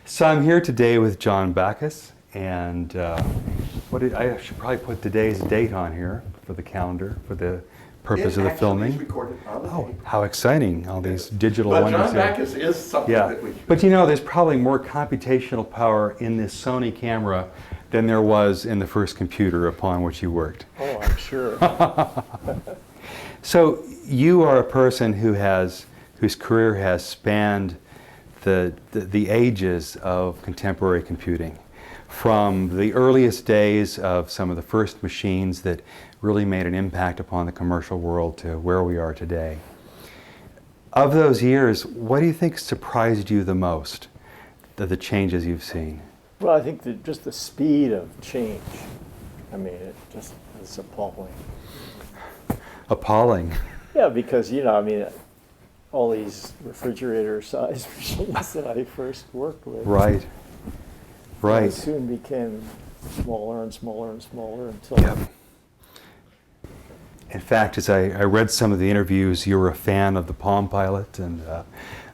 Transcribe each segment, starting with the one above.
So I'm here today with John Backus, and I should probably put today's date on here for the calendar, for the purpose of the filming. Recorded on the tape. How exciting, all these digital But ones. John Backus is something Yeah, that we... but you know, there's probably more computational power in this Sony camera than there was in the first computer upon which you worked. Oh, I'm sure. So you are a person whose career has spanned the ages of contemporary computing, from the earliest days of some of the first machines that really made an impact upon the commercial world to where we are today. Of those years, what do you think surprised you the most, the changes you've seen? Well, I think that just the speed of change, I mean, it just is appalling. Appalling. Yeah, because, you know, I mean, all these refrigerator-sized machines that I first worked with. Right. Right. Soon became smaller and smaller and smaller until... Yep. In fact, as I read some of the interviews, you were a fan of the Palm Pilot, and I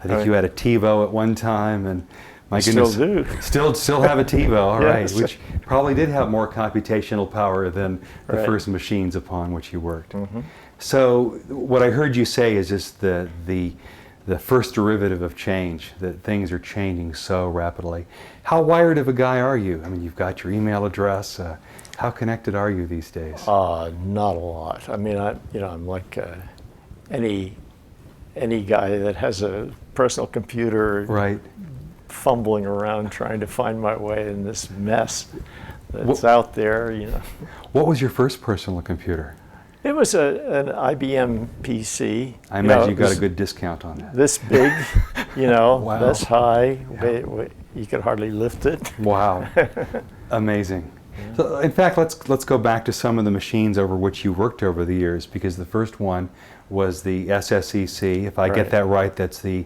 think you had a TiVo at one time, and my goodness, still do. Still have a TiVo, all right, Yes. which probably did have more computational power than the Right. first machines upon which you worked. Mm-hmm. So what I heard you say is just the first derivative of change, that things are changing so rapidly. How wired of a guy are you? I mean, you've got your email address. How connected are you these days? Not a lot. I mean, I'm like any guy that has a personal computer, Right. fumbling around trying to find my way in this mess that's out there, you know. What was your first personal computer? It was an IBM PC. I imagine you got a good discount on that. This big, you know, Wow. this high. Yeah. You could hardly lift it. Wow. Amazing. So, in fact, let's go back to some of the machines over which you worked over the years, because the first one was the SSCC. If I get that right, that's the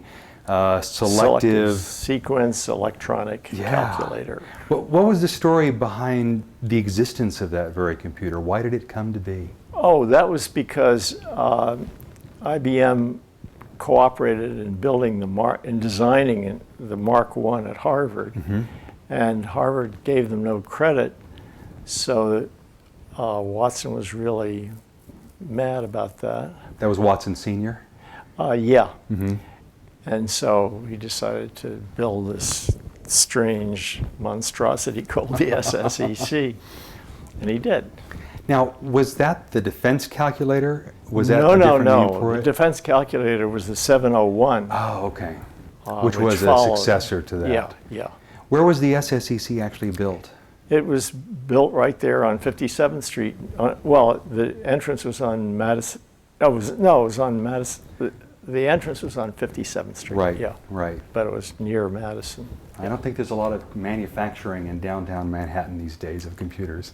selective sequence electronic calculator. What was the story behind the existence of that very computer? Why did it come to be? Oh, that was because IBM cooperated in building in designing the Mark I at Harvard, and Harvard gave them no credit, so Watson was really mad about that. That was Watson Sr.? Yeah. And so he decided to build this strange monstrosity called the SSCC, and he did. Now, was that the defense calculator? Was that No. for The it? defense calculator was the 701. Oh, okay. Which was followed. a successor to that. Yeah. Where was the SSCC actually built? It was built right there on 57th Street. Well, the entrance was on Madison. It was on Madison. The entrance was on 57th Street. Right. Yeah. Right. But it was near Madison. I don't think there's a lot of manufacturing in downtown Manhattan these days of computers.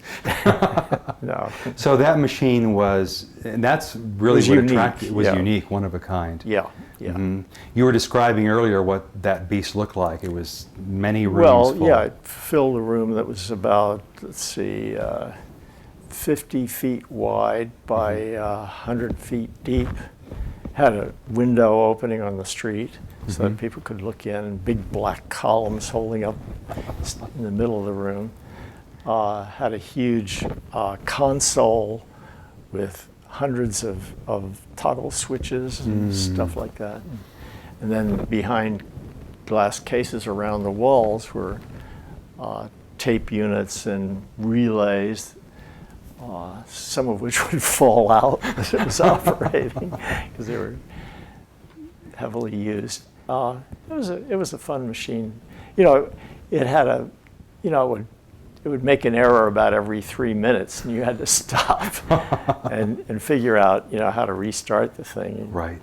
No. So that machine was, and that's really Was what unique, attracted it. Was yeah. unique, one of a kind. Yeah. You were describing earlier what that beast looked like. It was many rooms Well, full. yeah, it filled a room that was about, 50 feet wide by 100 feet deep. Had a window opening on the street so that people could look in, and big black columns holding up in the middle of the room. Had a huge console with hundreds of toggle switches and stuff like that. And then behind glass cases around the walls were tape units and relays, some of which would fall out as it was operating because they were heavily used. It was a fun machine. You know, it had it would make an error about every 3 minutes, and you had to stop and figure out, how to restart the thing. Right.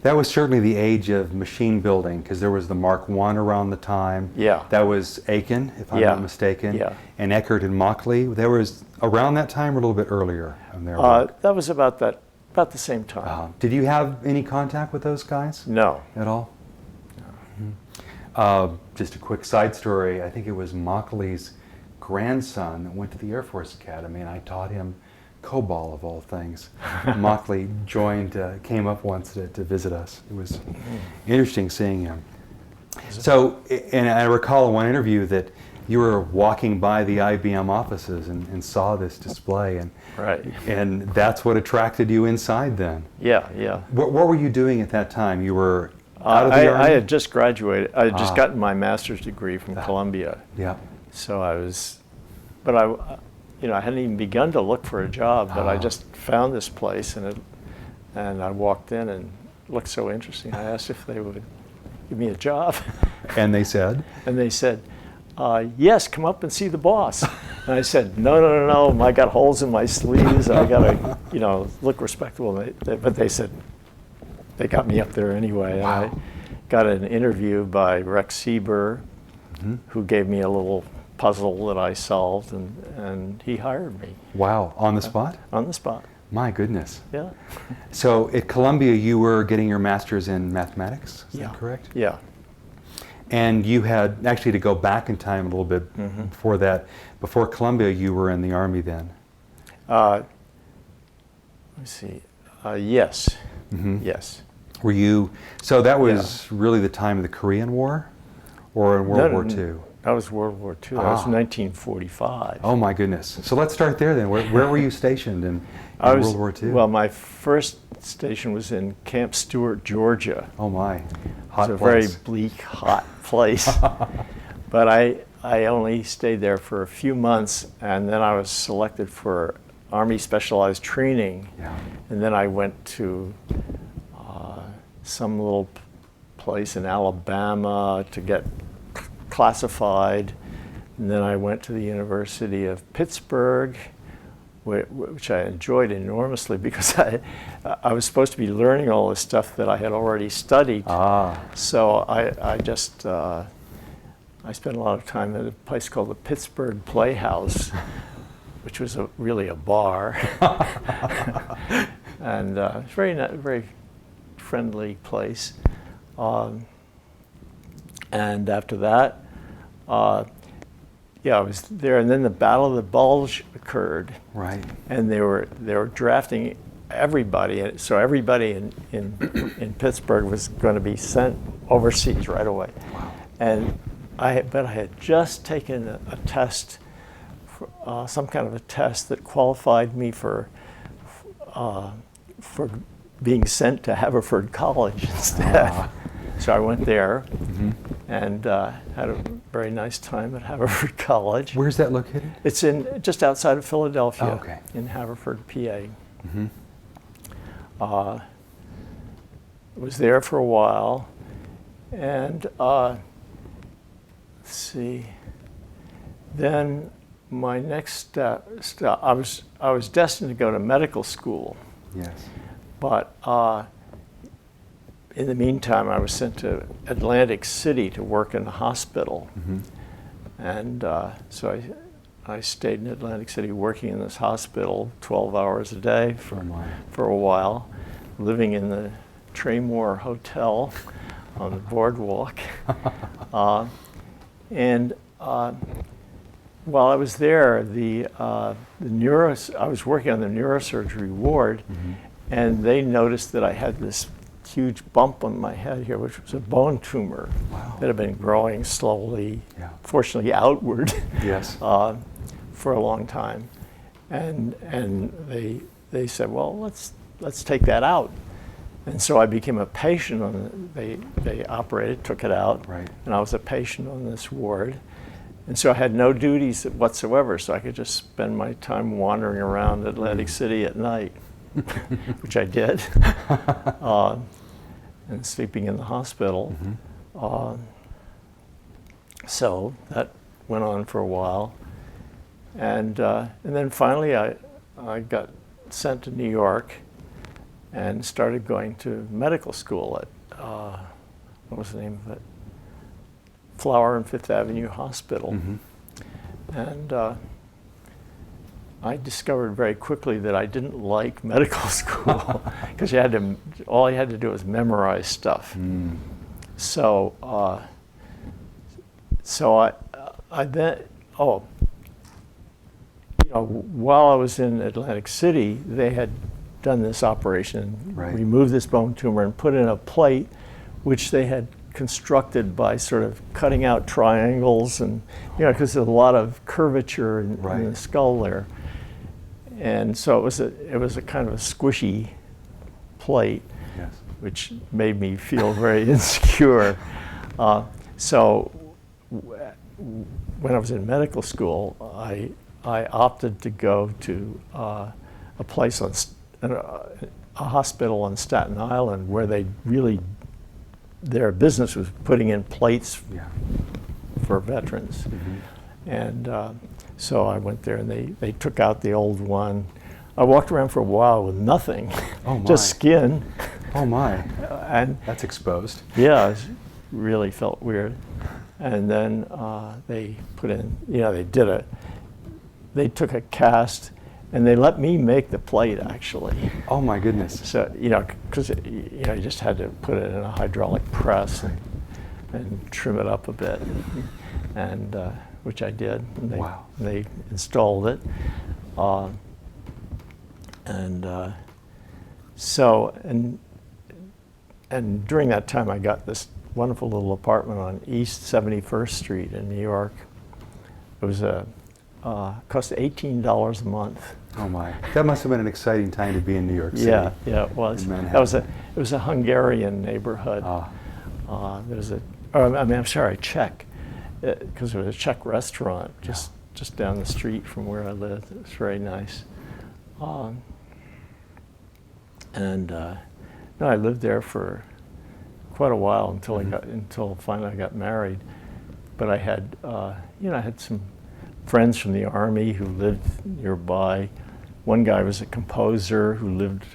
That was certainly the age of machine building, because there was the Mark I around the time. Yeah. That was Aiken, if I'm not mistaken. Yeah. And Eckert and Mockley. There was around that time or a little bit earlier in their work? That was about the same time. Did you have any contact with those guys? No. At all? Just a quick side story. I think it was Mockley's grandson that went to the Air Force Academy, and I taught him COBOL of all things. Mockley came up once to visit us. It was interesting seeing him. So, and I recall in one interview that you were walking by the IBM offices and saw this display, Right. and that's what attracted you inside then. Yeah, yeah. What were you doing at that time? You were out of the Army? I had just graduated. I had just gotten my master's degree from Columbia. Yeah. So I was, but I hadn't even begun to look for a job, but I just found this place, and I walked in and it looked so interesting. I asked if they would give me a job. And they said? And they said, yes, come up and see the boss. And I said, no, I got holes in my sleeves. I got to, look respectable. But they said, they got me up there anyway. Wow. And I got an interview by Rex Sieber, who gave me a little puzzle that I solved, and he hired me. Wow, on the spot? On the spot. My goodness. Yeah. So at Columbia, you were getting your master's in mathematics, is that correct? Yeah. And you had, actually to go back in time a little bit before that, before Columbia, you were in the Army then? Let's see. Yes. Yes. Were you, so that was really the time of the Korean War? Or in World War II? That was World War II. That was 1945. Oh my goodness. So let's start there then. Where were you stationed in World War II? Well, my first station was in Camp Stewart, Georgia. Oh my, hot It's a place. very bleak, hot place. But I only stayed there for a few months, and then I was selected for Army Specialized Training. Yeah. And then I went to some little place in Alabama to get classified. And then I went to the University of Pittsburgh, which I enjoyed enormously because I was supposed to be learning all this stuff that I had already studied. So I just I spent a lot of time at a place called the Pittsburgh Playhouse, which was really a bar, and it's very friendly place. And after that, I was there, and then the Battle of the Bulge occurred. Right. And they were drafting everybody, so everybody in Pittsburgh was going to be sent overseas right away. Wow. And I had just taken a test, some kind of a test that qualified me for being sent to Haverford College instead. So I went there and had a very nice time at Haverford College. Where's that located? It's just outside of Philadelphia, okay. in Haverford, PA. Was there for a while, and let's see. Then my next step, I was destined to go to medical school. Yes. But in the meantime, I was sent to Atlantic City to work in a hospital. And so I stayed in Atlantic City working in this hospital 12 hours a day for a while, living in the Traymore Hotel on the boardwalk. And while I was there, I was working on the neurosurgery ward, and they noticed that I had this huge bump on my head here, which was a bone tumor that had been growing slowly, fortunately outward, for a long time. And they said, well, let's take that out. And so I became a patient on they operated, took it out, and I was a patient on this ward. And so I had no duties whatsoever, so I could just spend my time wandering around Atlantic City at night, which I did, and sleeping in the hospital. So that went on for a while. And then finally I got sent to New York and started going to medical school at, what was the name of it? Flower and Fifth Avenue Hospital. And I discovered very quickly that I didn't like medical school because all you had to do was memorize stuff. So I then, while I was in Atlantic City, they had done this operation, removed this bone tumor and put in a plate which they had constructed by sort of cutting out triangles, and because there's a lot of curvature in the skull there, and so it was a kind of a squishy plate, Yes. which made me feel very insecure. So when I was in medical school, I opted to go to a place a hospital on Staten Island where their business was putting in plates for veterans. Mm-hmm. And so I went there, and they took out the old one. I walked around for a while with nothing, just skin. Oh my! And That's exposed. yeah, it really felt weird. And then they put in, they took a cast, and they let me make the plate, actually. Oh my goodness! So, because you just had to put it in a hydraulic press and trim it up a bit, and which I did. And they installed it. And during that time, I got this wonderful little apartment on East 71st Street in New York. It was cost $18 a month. Oh my! That must have been an exciting time to be in New York City. Yeah, it was. In Manhattan. It was a Hungarian neighborhood. I'm sorry, Czech, because it was a Czech restaurant just down the street from where I lived. It was very nice. I lived there for quite a while until finally I got married. But I had I had some friends from the Army who lived nearby. One guy was a composer who lived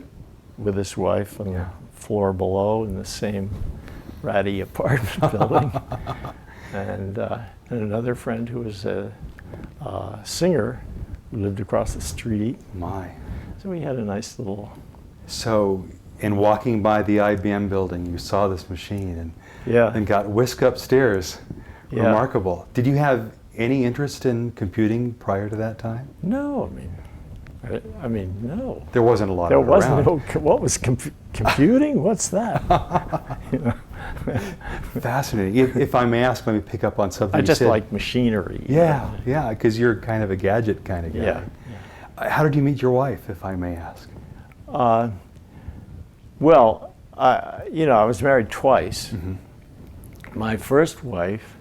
with his wife on the floor below in the same ratty apartment building, and another friend who was a singer who lived across the street. My. So we had a nice little. So, in walking by the IBM building, you saw this machine and got whisked upstairs. Yeah. Remarkable. Did you have any interest in computing prior to that time? No, no. There wasn't a lot There of it wasn't around. what was computing? What's that? Fascinating. If I may ask, let me pick up on something I you just said. like machinery. Yeah, because you're kind of a gadget kind of guy. Yeah. How did you meet your wife, if I may ask? Well, I was married twice. Mm-hmm. My first wife,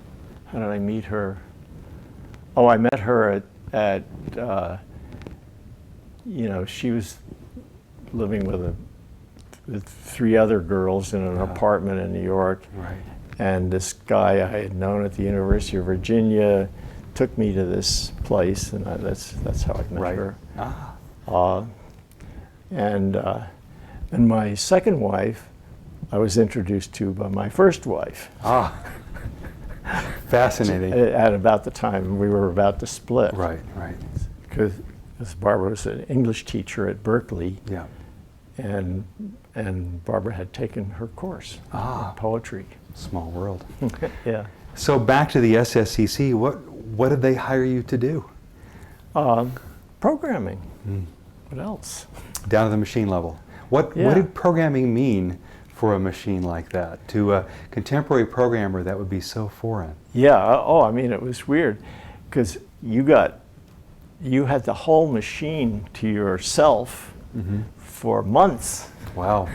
how did I meet her? Oh, I met her at she was living with three other girls in an apartment in New York. Right. And this guy I had known at the University of Virginia took me to this place, and that's how I met her. And my second wife, I was introduced to by my first wife. Fascinating. At about the time we were about to split. Right. Because Barbara was an English teacher at Berkeley. Yeah. And Barbara had taken her course in poetry. Small world. Yeah. So back to the SSCC, what did they hire you to do? Programming. What else? Down to the machine level. What did programming mean for a machine like that? To a contemporary programmer, that would be so foreign. Yeah. It was weird, because you had the whole machine to yourself for months. Wow.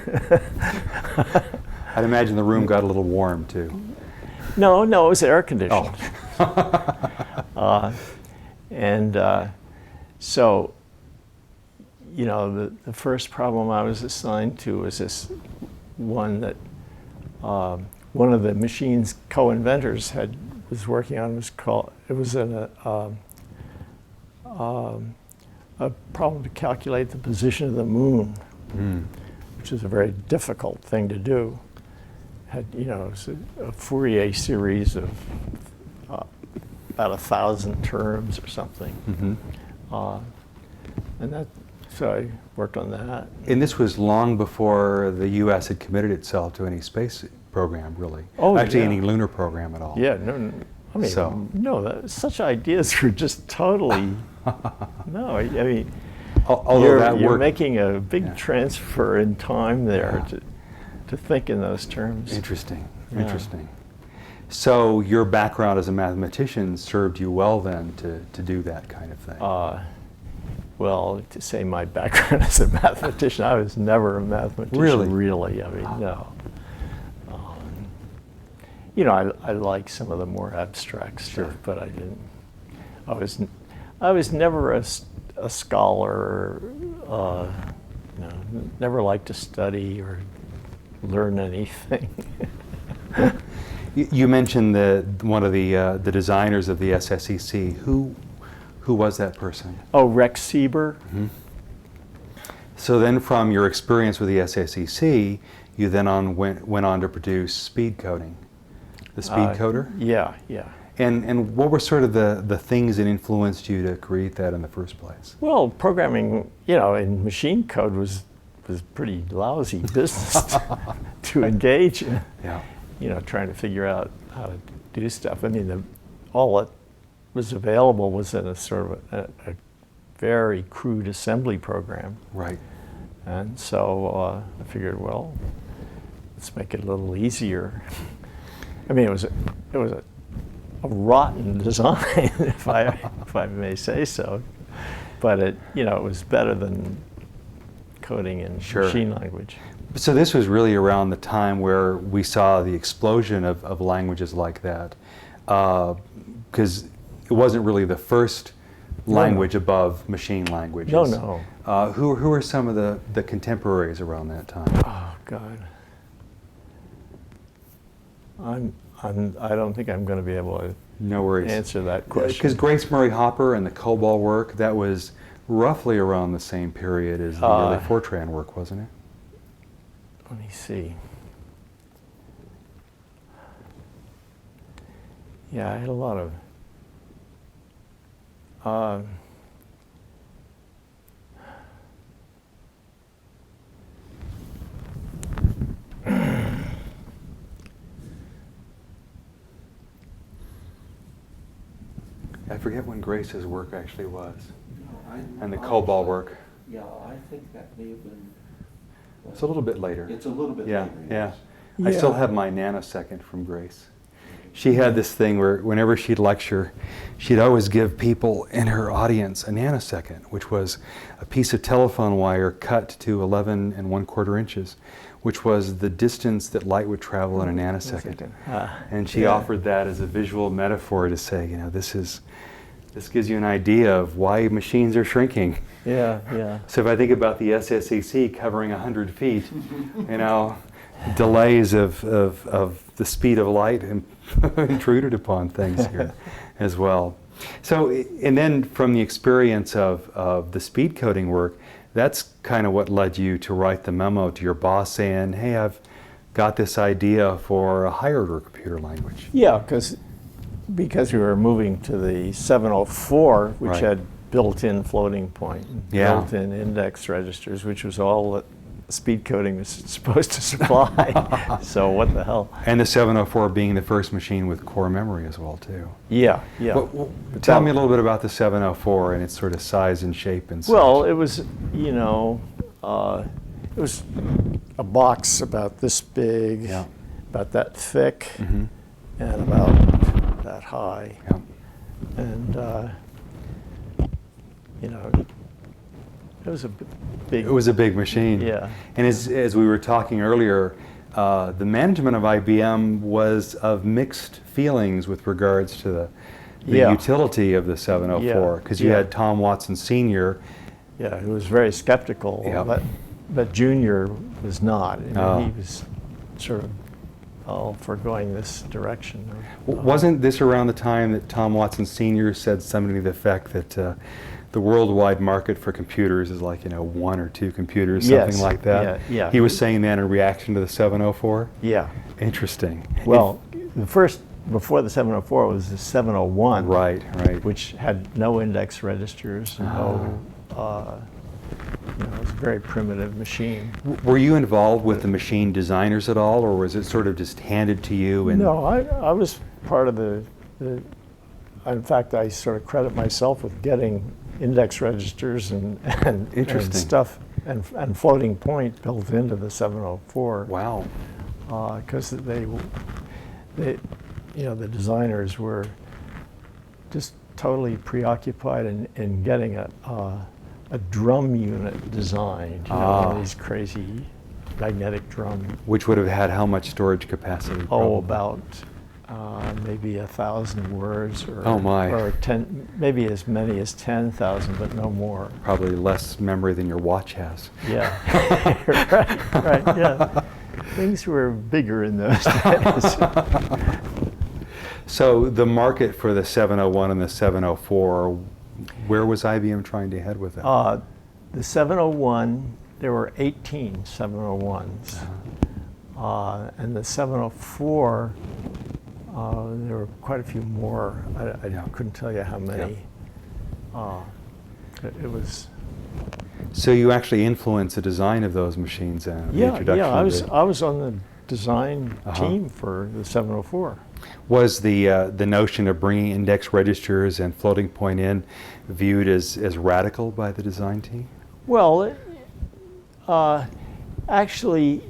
I'd imagine the room got a little warm too. No, it was air conditioned. So, the first problem I was assigned to was this one that one of the machine's co-inventors was working on. It was a problem to calculate the position of the moon, which is a very difficult thing to do. It was a Fourier series of about 1,000 terms or something. So I worked on that. And this was long before the U.S. had committed itself to any space program, really. Any lunar program at all. Yeah, such ideas were just totally, although you're making a big transfer in time there to think in those terms. Interesting. Yeah. Interesting. So your background as a mathematician served you well then to do that kind of thing. Well, to say my background as a mathematician, I was never a mathematician. Really? Really, I mean, no. You know, I like some of the more abstract stuff, but I didn't. I was never a scholar. You know, never liked to study or learn anything. You mentioned one of the designers of the SSCC. Who was that person? Oh, Rex Sieber. Mm-hmm. So then from your experience with the SSCC, you then went on to produce speed coding, the speed coder? Yeah, yeah. And what were sort of the things that influenced you to create that in the first place? Well, programming, you know, in machine code was pretty lousy business to engage in. Yeah. You know, trying to figure out how to do stuff. I mean, all that was available was in a sort of a very crude assembly program. Right. And so I figured, well, let's make it a little easier. I mean, it was a rotten design, if I may say so, but it was better than coding in machine language. So this was really around the time where we saw the explosion of languages like that, because it wasn't really the first language above machine languages. No. Who were some of the contemporaries around that time? Oh God, I don't think I'm going to be able to No worries. answer that question. Because Grace Murray Hopper and the COBOL work, that was roughly around the same period as the early Fortran work, wasn't it? Let me see. Yeah, I had a lot of. I forget when Grace's work actually was, and the I- COBOL work. Yeah, I think that may have been. It's a little bit later. It's a little bit Yeah, later. yeah. Yes. I still have my nanosecond from Grace. She had this thing where whenever she'd lecture, she'd always give people in her audience a nanosecond, which was a piece of telephone wire cut to 11 1/4 inches, which was the distance that light would travel in a nanosecond. And she offered that as a visual metaphor to say, you know, this gives you an idea of why machines are shrinking. Yeah, yeah. So if I think about the SSCC covering 100 feet, you know, delays of the speed of light intruded upon things here as well. So, and then from the experience of the speed coding work, that's kind of what led you to write the memo to your boss saying, hey, I've got this idea for a higher order computer language. Yeah, because we were moving to the 704, which Right. had built-in floating point, Yeah. built-in index registers, which was all that speed coding was supposed to supply. So what the hell? And the 704 being the first machine with core memory as well, too. Yeah, yeah. Well, tell me a little bit about the 704 and its sort of size and shape and such. Well, it was, you know, it was a box about this big, Yeah. about that thick, Mhm. and about that high. Yeah. And, you know, it was a big. It was a big machine. Yeah. And as we were talking earlier, the management of IBM was of mixed feelings with regards to the Yeah. utility of the 704, because you Yeah. had Tom Watson Sr. Yeah, he was very skeptical, Yeah. but Junior was not. I mean, Oh. He was sort of all for going this direction. Wasn't this around the time that Tom Watson Sr. said something to the effect that the worldwide market for computers is like, you know, 1 or 2 computers, something Yes. like that? Yeah, yeah. He was saying that in reaction to the 704? Yeah. Interesting. Well, the first, before the 704 was the 701. Right. Which had no index registers, and no, you know, it was a very primitive machine. Were you involved with the machine designers at all, or was it sort of just handed to you? And No, I was part of the, in fact, I sort of credit myself with getting index registers and Interesting. stuff and floating point built into the 704. Wow. Because they, the designers were just totally preoccupied in getting a drum unit designed, one of these crazy magnetic drum. Which would have had how much storage capacity? Oh, probably? about maybe 1,000 words, or Oh my. or 10, maybe as many as 10,000, but no more. Probably less memory than your watch has. Yeah, right, yeah. Things were bigger in those days. So the market for the 701 and the 704, where was IBM trying to head with that? The 701, there were 18 701s. And the 704, there were quite a few more. I couldn't tell you how many. It was. So you actually influenced the design of those machines and the introduction I of I was on the design team for the 704. Was the notion of bringing index registers and floating point in viewed as radical by the design team? Well, actually,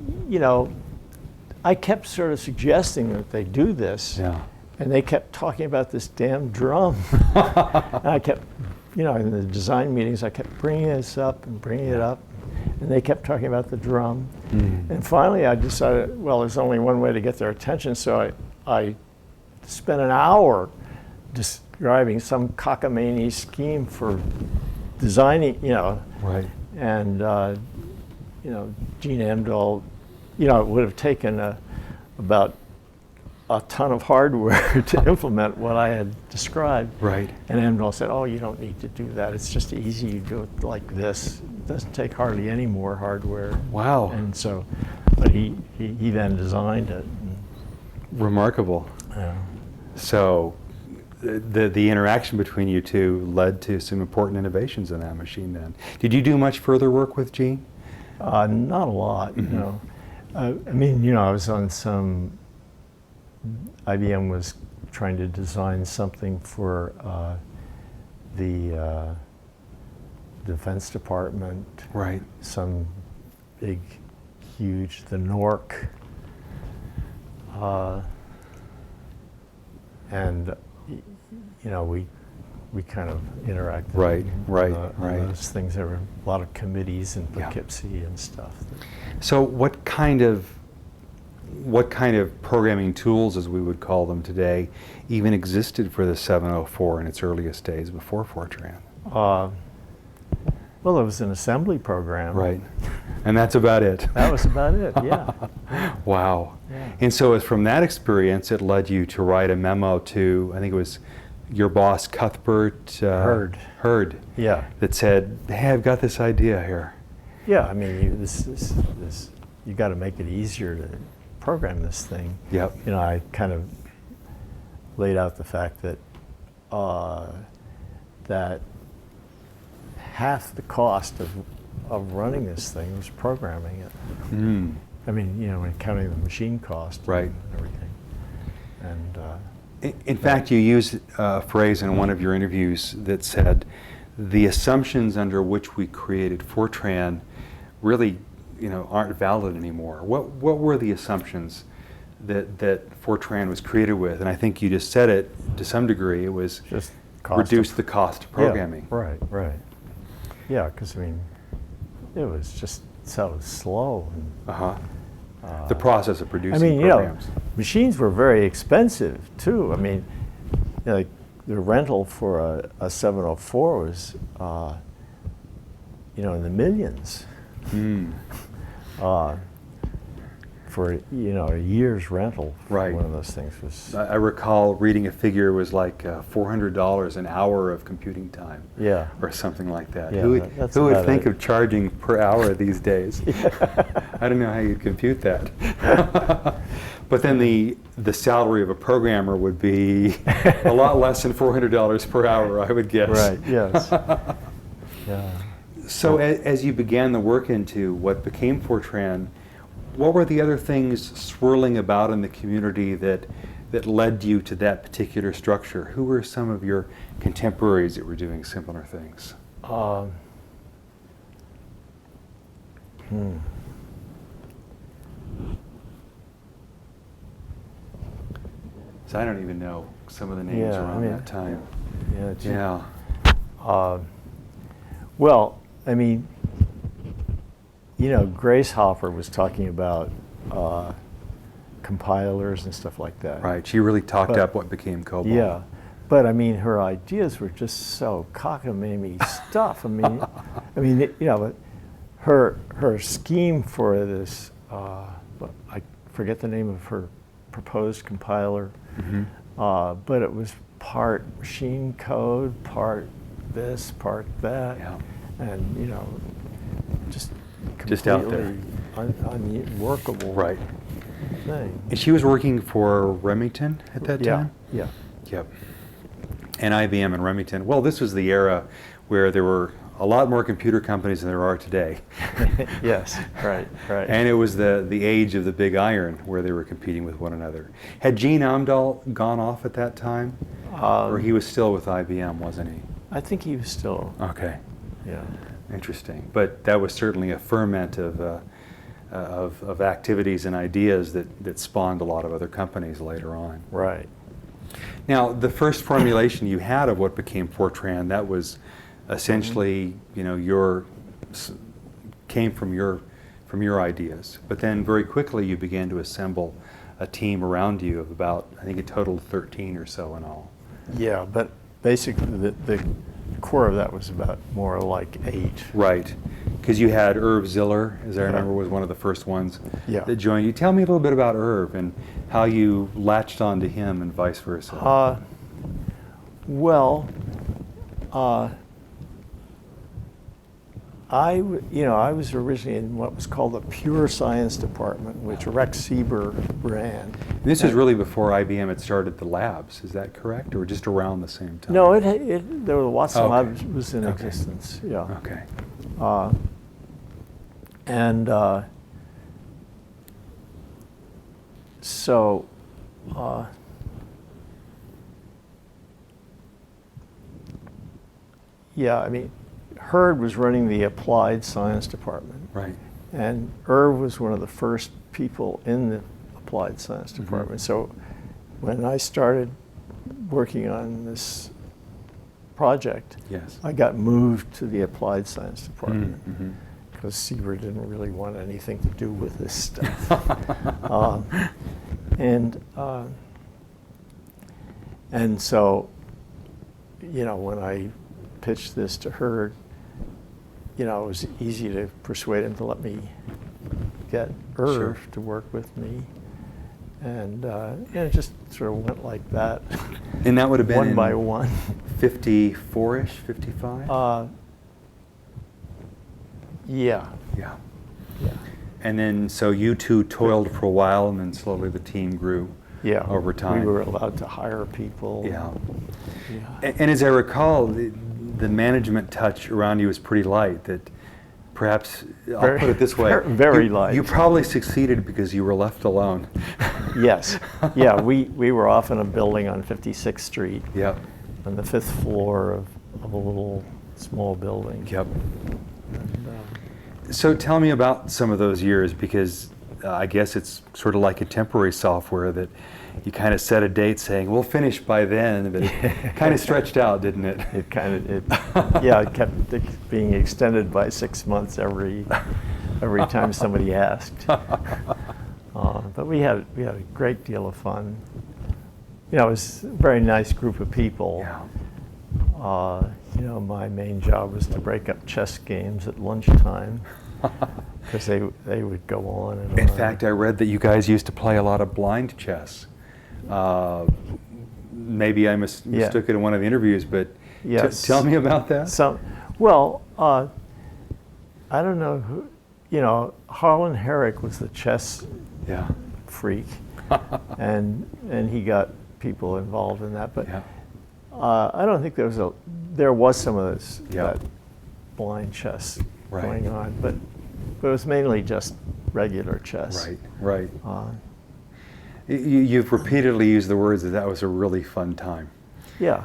I kept sort of suggesting that they do this, and they kept talking about this damn drum. And I kept, in the design meetings, I kept bringing this up and bringing it up, and they kept talking about the drum. And finally, I decided, well, there's only one way to get their attention, so I spent an hour describing some cockamamie scheme for designing, Right. and Gene Amdahl, it would have taken about a ton of hardware to implement what I had described. Right. And Amdahl said, "Oh, you don't need to do that. It's just easy. You do it like this. It doesn't take hardly any more hardware." Wow. And so, but he then designed it. Remarkable. Yeah. So the interaction between you two led to some important innovations in that machine then. Did you do much further work with Gene? Not a lot, I mean, I was on some, IBM was trying to design something for the Defense Department. Right. Some big, huge, the NORC. And, we kind of interacted Right, right, on right. those things. There were a lot of committees in Yeah. Poughkeepsie and stuff. So what kind of programming tools, as we would call them today, even existed for the 704 in its earliest days before Fortran? Well, it was an assembly program. Right. And that's about it. That was about it, yeah. Wow. Yeah. And so from that experience, it led you to write a memo to, I think it was your boss, Cuthbert Hurd, Yeah. that said, "Hey, I've got this idea here." Yeah, I mean, you got to make it easier to program this thing. Yep. I kind of laid out the fact that that half the cost of running this thing was programming it. I mean, when counting the machine cost Right. and everything. And In fact, you used a phrase in one of your interviews that said, the assumptions under which we created Fortran really, aren't valid anymore. What were the assumptions that Fortran was created with? And I think you just said it to some degree. It was just cost reduce the cost of programming. Yeah, right. Yeah, because it was just so slow. The process of producing programs. Machines were very expensive too. I mean, like the rental for a 704 was, in the millions. For a year's rental for Right. one of those things was. I recall reading a figure was like $400 an hour of computing time. Yeah. Or something like that. Yeah, that's who would about think it. of charging per hour these days? I don't know how you'd compute that. But then the salary of a programmer would be a lot less than $400 per hour, I would guess. Right. Yes. Yeah. So as you began the work into what became Fortran, what were the other things swirling about in the community that led you to that particular structure? Who were some of your contemporaries that were doing similar things? So I don't even know some of the names Yeah, around that time. Yeah. Yeah. Well, I mean, Grace Hopper was talking about compilers and stuff like that. Right. She really talked But- up what became COBOL. Yeah. But I mean, her ideas were just so cockamamie stuff. But her scheme for this, I forget the name of her proposed compiler, but it was part machine code, part this, part that, Yeah. and Just out there. completely unworkable Right. thing. And she was working for Remington at that Yeah, time? yeah. Yep. And IBM and Remington. Well, this was the era where there were a lot more computer companies than there are today. Yes, right. And it was the age of the big iron where they were competing with one another. Had Gene Amdahl gone off at that time? Or he was still with IBM, wasn't he? I think he was still, Okay. yeah. Interesting. But that was certainly a ferment of activities and ideas that spawned a lot of other companies later on. Right. Now, the first formulation you had of what became Fortran, that was essentially, came from your ideas. But then very quickly you began to assemble a team around you of about, I think it totaled 13 or so in all. Yeah, but basically the core of that was about more like 8. Right. Because you had Irv Ziller, as I Yeah. remember, was one of the first ones Yeah. that joined you. Tell me a little bit about Irv and how you latched on to him and vice versa. I was originally in what was called the pure science department, which Rex Sieber ran. This is really before IBM had started the labs, is that correct? Or just around the same time? No, there were lots of Okay. labs was in Okay. existence. Yeah. Okay. So, Hurd was running the applied science department. Right. And Irv was one of the first people in the applied science department. So when I started working on this project, Yes. I got moved to the applied science department Mm-hmm. because Sieber didn't really want anything to do with this stuff. And so, when I pitched this to Hurd, it was easy to persuade him to let me get Irv Sure. to work with me. And it just sort of went like that. And that would have been one in by one. 54-ish, 55? Yeah. Yeah. Yeah. And then, so you two toiled for a while, and then slowly the team grew Yeah. over time. We were allowed to hire people. Yeah. Yeah. And as I recall, the management touch around you was pretty light. That perhaps, I'll put it this way. Very you, light. You probably succeeded because you were left alone. Yes. Yeah, we were off in a building on 56th Street Yep. on the 5th floor of a little small building. Yep. And, So tell me about some of those years, because I guess it's sort of like contemporary software that you kind of set a date saying, we'll finish by then, but it kind of stretched out, didn't it? it kept being extended by 6 months every time somebody asked. But we had a great deal of fun. It was a very nice group of people. Yeah. My main job was to break up chess games at lunchtime because they would go on and on. In fact, I read that you guys used to play a lot of blind chess. Maybe I mistook it in one of the interviews, but Yes. tell me about that. I don't know who, Harlan Herrick was the chess Yeah. freak, and he got people involved in that. But Yeah. I don't think there was some of this Yeah. that blind chess Right. going on, but it was mainly just regular chess. Right. Right. Uh, You've repeatedly used the words that was a really fun time. yeah.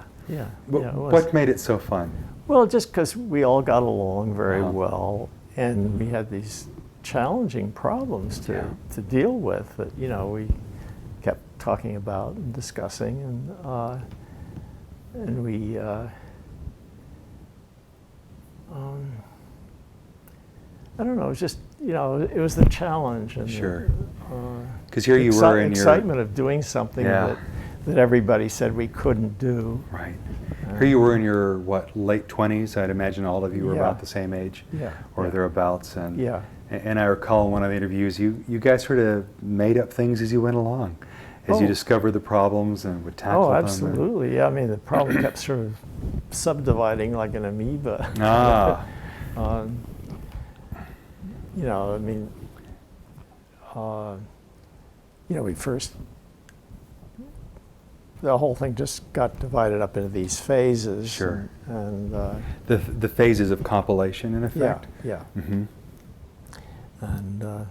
But Yeah, it was. what made it so fun? Well, just because we all got along very Uh-huh. well, and we had these challenging problems to deal with that, we kept talking about and discussing, and we I don't know, it was just, it was the challenge. And Sure. Because here you were in your excitement of doing something that everybody said we couldn't do. Right. Here you were in your, late 20s? I'd imagine all of you were Yeah. about the same age, Yeah. or Yeah. thereabouts. And Yeah. and I recall in one of the interviews, you guys sort of made up things as you went along, as you discovered the problems and would tackle them. Oh, absolutely. Yeah, I mean, the problem kept sort of subdividing like an amoeba. Ah. I mean, we first, the whole thing just got divided up into these phases. Sure. And The phases of compilation, in effect? yeah. Mm-hmm. And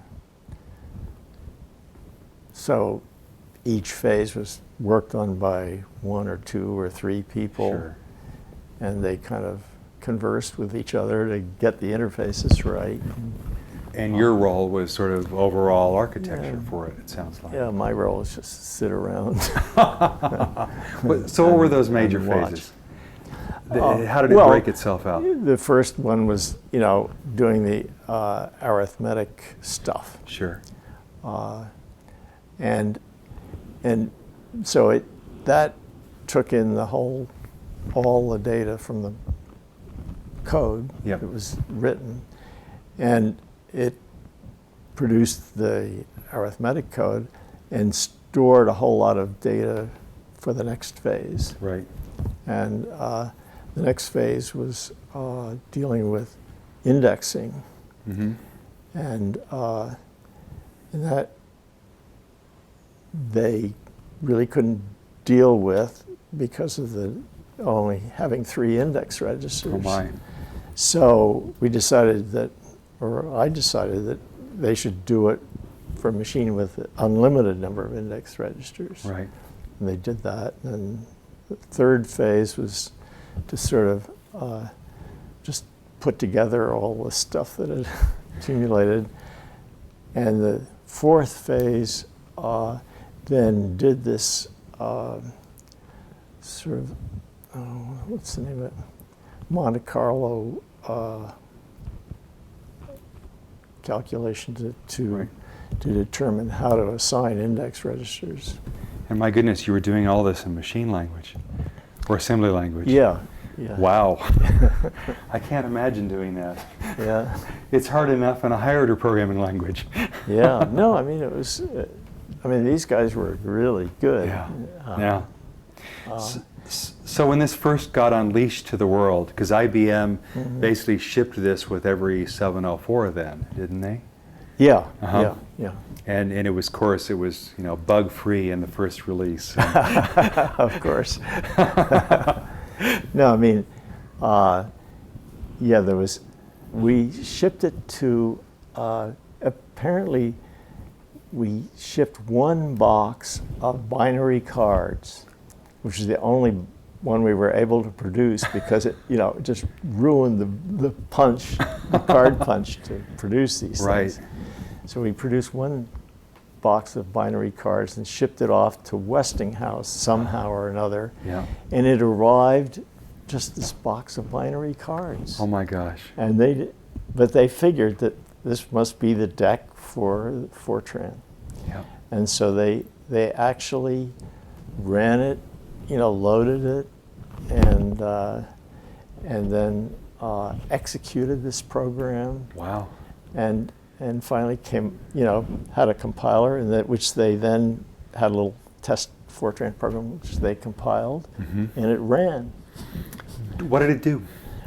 so each phase was worked on by one or two or three people. Sure. And they kind of conversed with each other to get the interfaces right. And your role was sort of overall architecture for it sounds like. Yeah, my role is just to sit around. So what were those major and watch. phases? How did it break itself out? The first one was, doing the arithmetic stuff. Sure. And so that took in all the data from the code Yep. that was written, and it produced the arithmetic code and stored a whole lot of data for the next phase. Right. And the next phase was dealing with indexing, Mm-hmm. and that they really couldn't deal with because of the only having 3 index registers. Oh my. So I decided that they should do it for a machine with an unlimited number of index registers. Right. And they did that. And the third phase was to sort of just put together all the stuff that had accumulated. And the fourth phase then did this sort of, what's the name of it? Monte Carlo calculation to determine how to assign index registers. And my goodness, you were doing all this in machine language or assembly language. Yeah. Wow. I can't imagine doing that. Yeah. It's hard enough in a higher order programming language. Yeah. No, I mean, these guys were really good. Yeah. So when this first got unleashed to the world, because IBM basically shipped this with every 704 then, didn't they? Yeah. Uh-huh. Yeah. And it was, of course, bug free in the first release. Of course. No, I mean, we shipped it to, apparently we shipped one box of binary cards, which is the only one we were able to produce because it just ruined the card punch to produce these things. So we produced one box of binary cards and shipped it off to Westinghouse somehow or another. Yeah. And it arrived just this box of binary cards. Oh my gosh. And they figured that this must be the deck for Fortran. Yeah. And so they actually ran it, loaded it, and then executed this program. Wow. And finally had a compiler, which they then had a little test Fortran program which they compiled, and it ran. What did it do?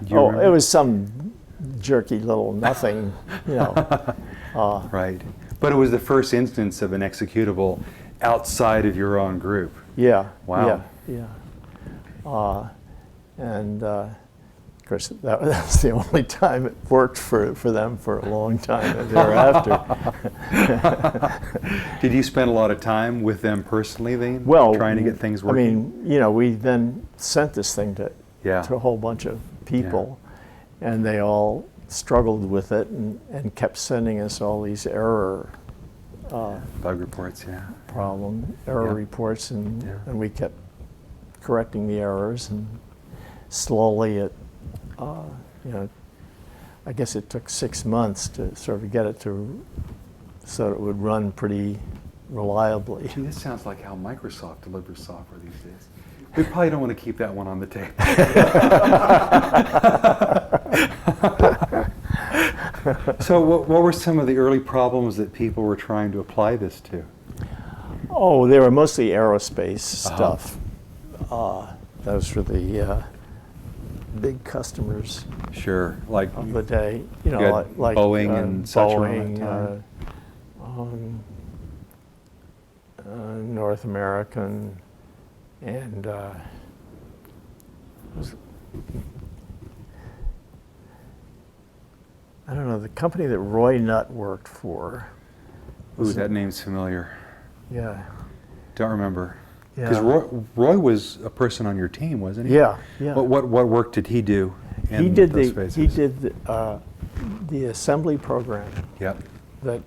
It was some jerky little nothing, Right. But it was the first instance of an executable outside of your own group. Yeah. Wow. Yeah. And of course, that was the only time it worked for them for a long time thereafter. Did you spend a lot of time with them personally then? Well, trying to get things working? I mean, we then sent this thing to a whole bunch of people, and they all struggled with it and kept sending us all these error Bug reports, yeah. problem, error Yeah. reports, and, Yeah. and we kept correcting the errors, and slowly it, I guess it took 6 months to sort of get it to, so it would run pretty reliably. Gee, this sounds like how Microsoft delivers software these days. We probably don't want to keep that one on the tape. So what were some of the early problems that people were trying to apply this to? Oh, they were mostly aerospace Uh-huh. stuff. Those were the big customers Sure, like of the day. You had Like Boeing and such around Boeing, that North American, and I don't know, the company that Roy Nutt worked for. ooh, that name's familiar. Yeah. Don't remember. Because Yeah. Roy was a person on your team, wasn't he? Yeah, yeah. What work did he do in He did those the spaces? he did the assembly program. Yep. That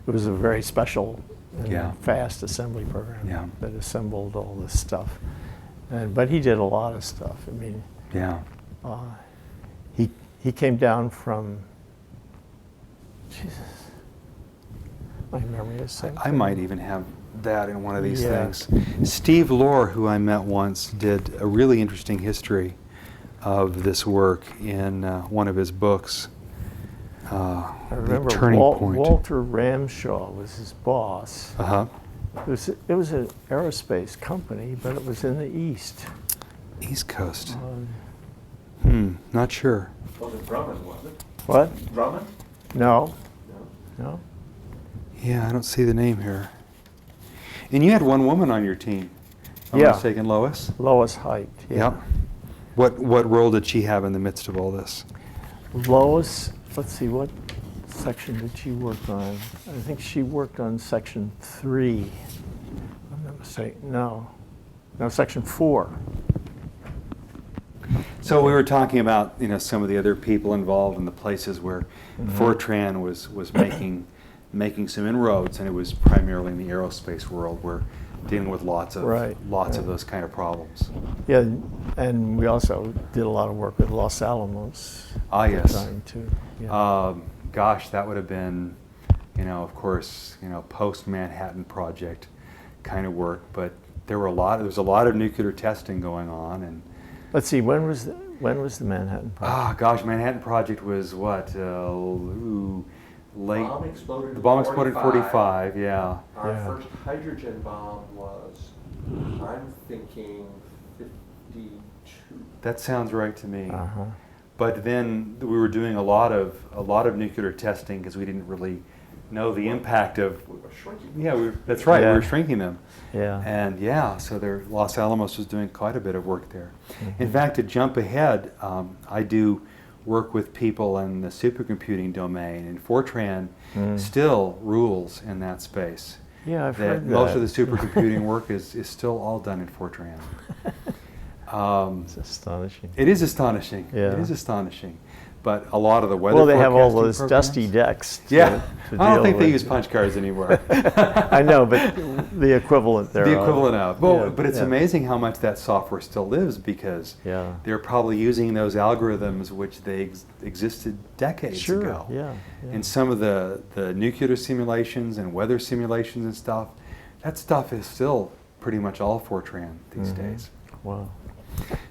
it was a very special and Yeah. fast assembly program Yeah. that assembled all this stuff. But he did a lot of stuff. I mean, Yeah. he came down from. Jesus, my memory is so. I might even have that in one of these Yeah. things. Steve Lohr, who I met once, did a really interesting history of this work in one of his books. I remember Turning Point. Walter Ramshaw was his boss. Uh-huh. It was an aerospace company, but it was in the East. East Coast. Um, Not sure. Was it Drummond, was it? what? Drummond? No, No. no. Yeah, I don't see the name here. And you had one woman on your team. If I'm Yeah. not mistaken, Lois? Lois Height. Yeah. Yep. What role did she have in the midst of all this? Lois, let's see, what section did she work on? I think she worked on section 3. I'm not mistaken. No, section 4. So we were talking about, some of the other people involved in the places where Mm-hmm. Fortran was making some inroads, and it was primarily in the aerospace world. We're dealing with lots of Right. those kind of problems. Yeah, and we also did a lot of work with Los Alamos. Ah, at the yes. time, too. Yeah. Gosh, that would have been, of course, post-Manhattan Project kind of work. But there was a lot of nuclear testing going on, and Let's see, when was the Manhattan Project? Manhattan Project was what? Late. Bomb exploded The bomb exploded in 45. Yeah. Our Yeah. first hydrogen bomb was, I'm thinking, 52. That sounds right to me. Uh-huh. But then we were doing a lot of nuclear testing because we didn't really know the impact of. We were shrinking. Yeah, that's right. Yeah. We were shrinking them. Yeah. And so Los Alamos was doing quite a bit of work there. Mm-hmm. In fact, to jump ahead, I do work with people in the supercomputing domain, and Fortran still rules in that space. Yeah, I've That heard that. most of the supercomputing work is still all done in Fortran. It's astonishing. It is astonishing. Yeah. It is astonishing. But a lot of the weather Well, they have all forecasting those programs- dusty decks. Yeah. To I don't deal think they with. use punch cards anymore. I know, but the equivalent there. The equivalent of. Well, Yeah, but it's yeah. amazing how much that software still lives because Yeah. they're probably using those algorithms which they existed decades Sure. ago. Yeah. And some of the nuclear simulations and weather simulations and stuff, that stuff is still pretty much all Fortran these Mhm. days. Wow.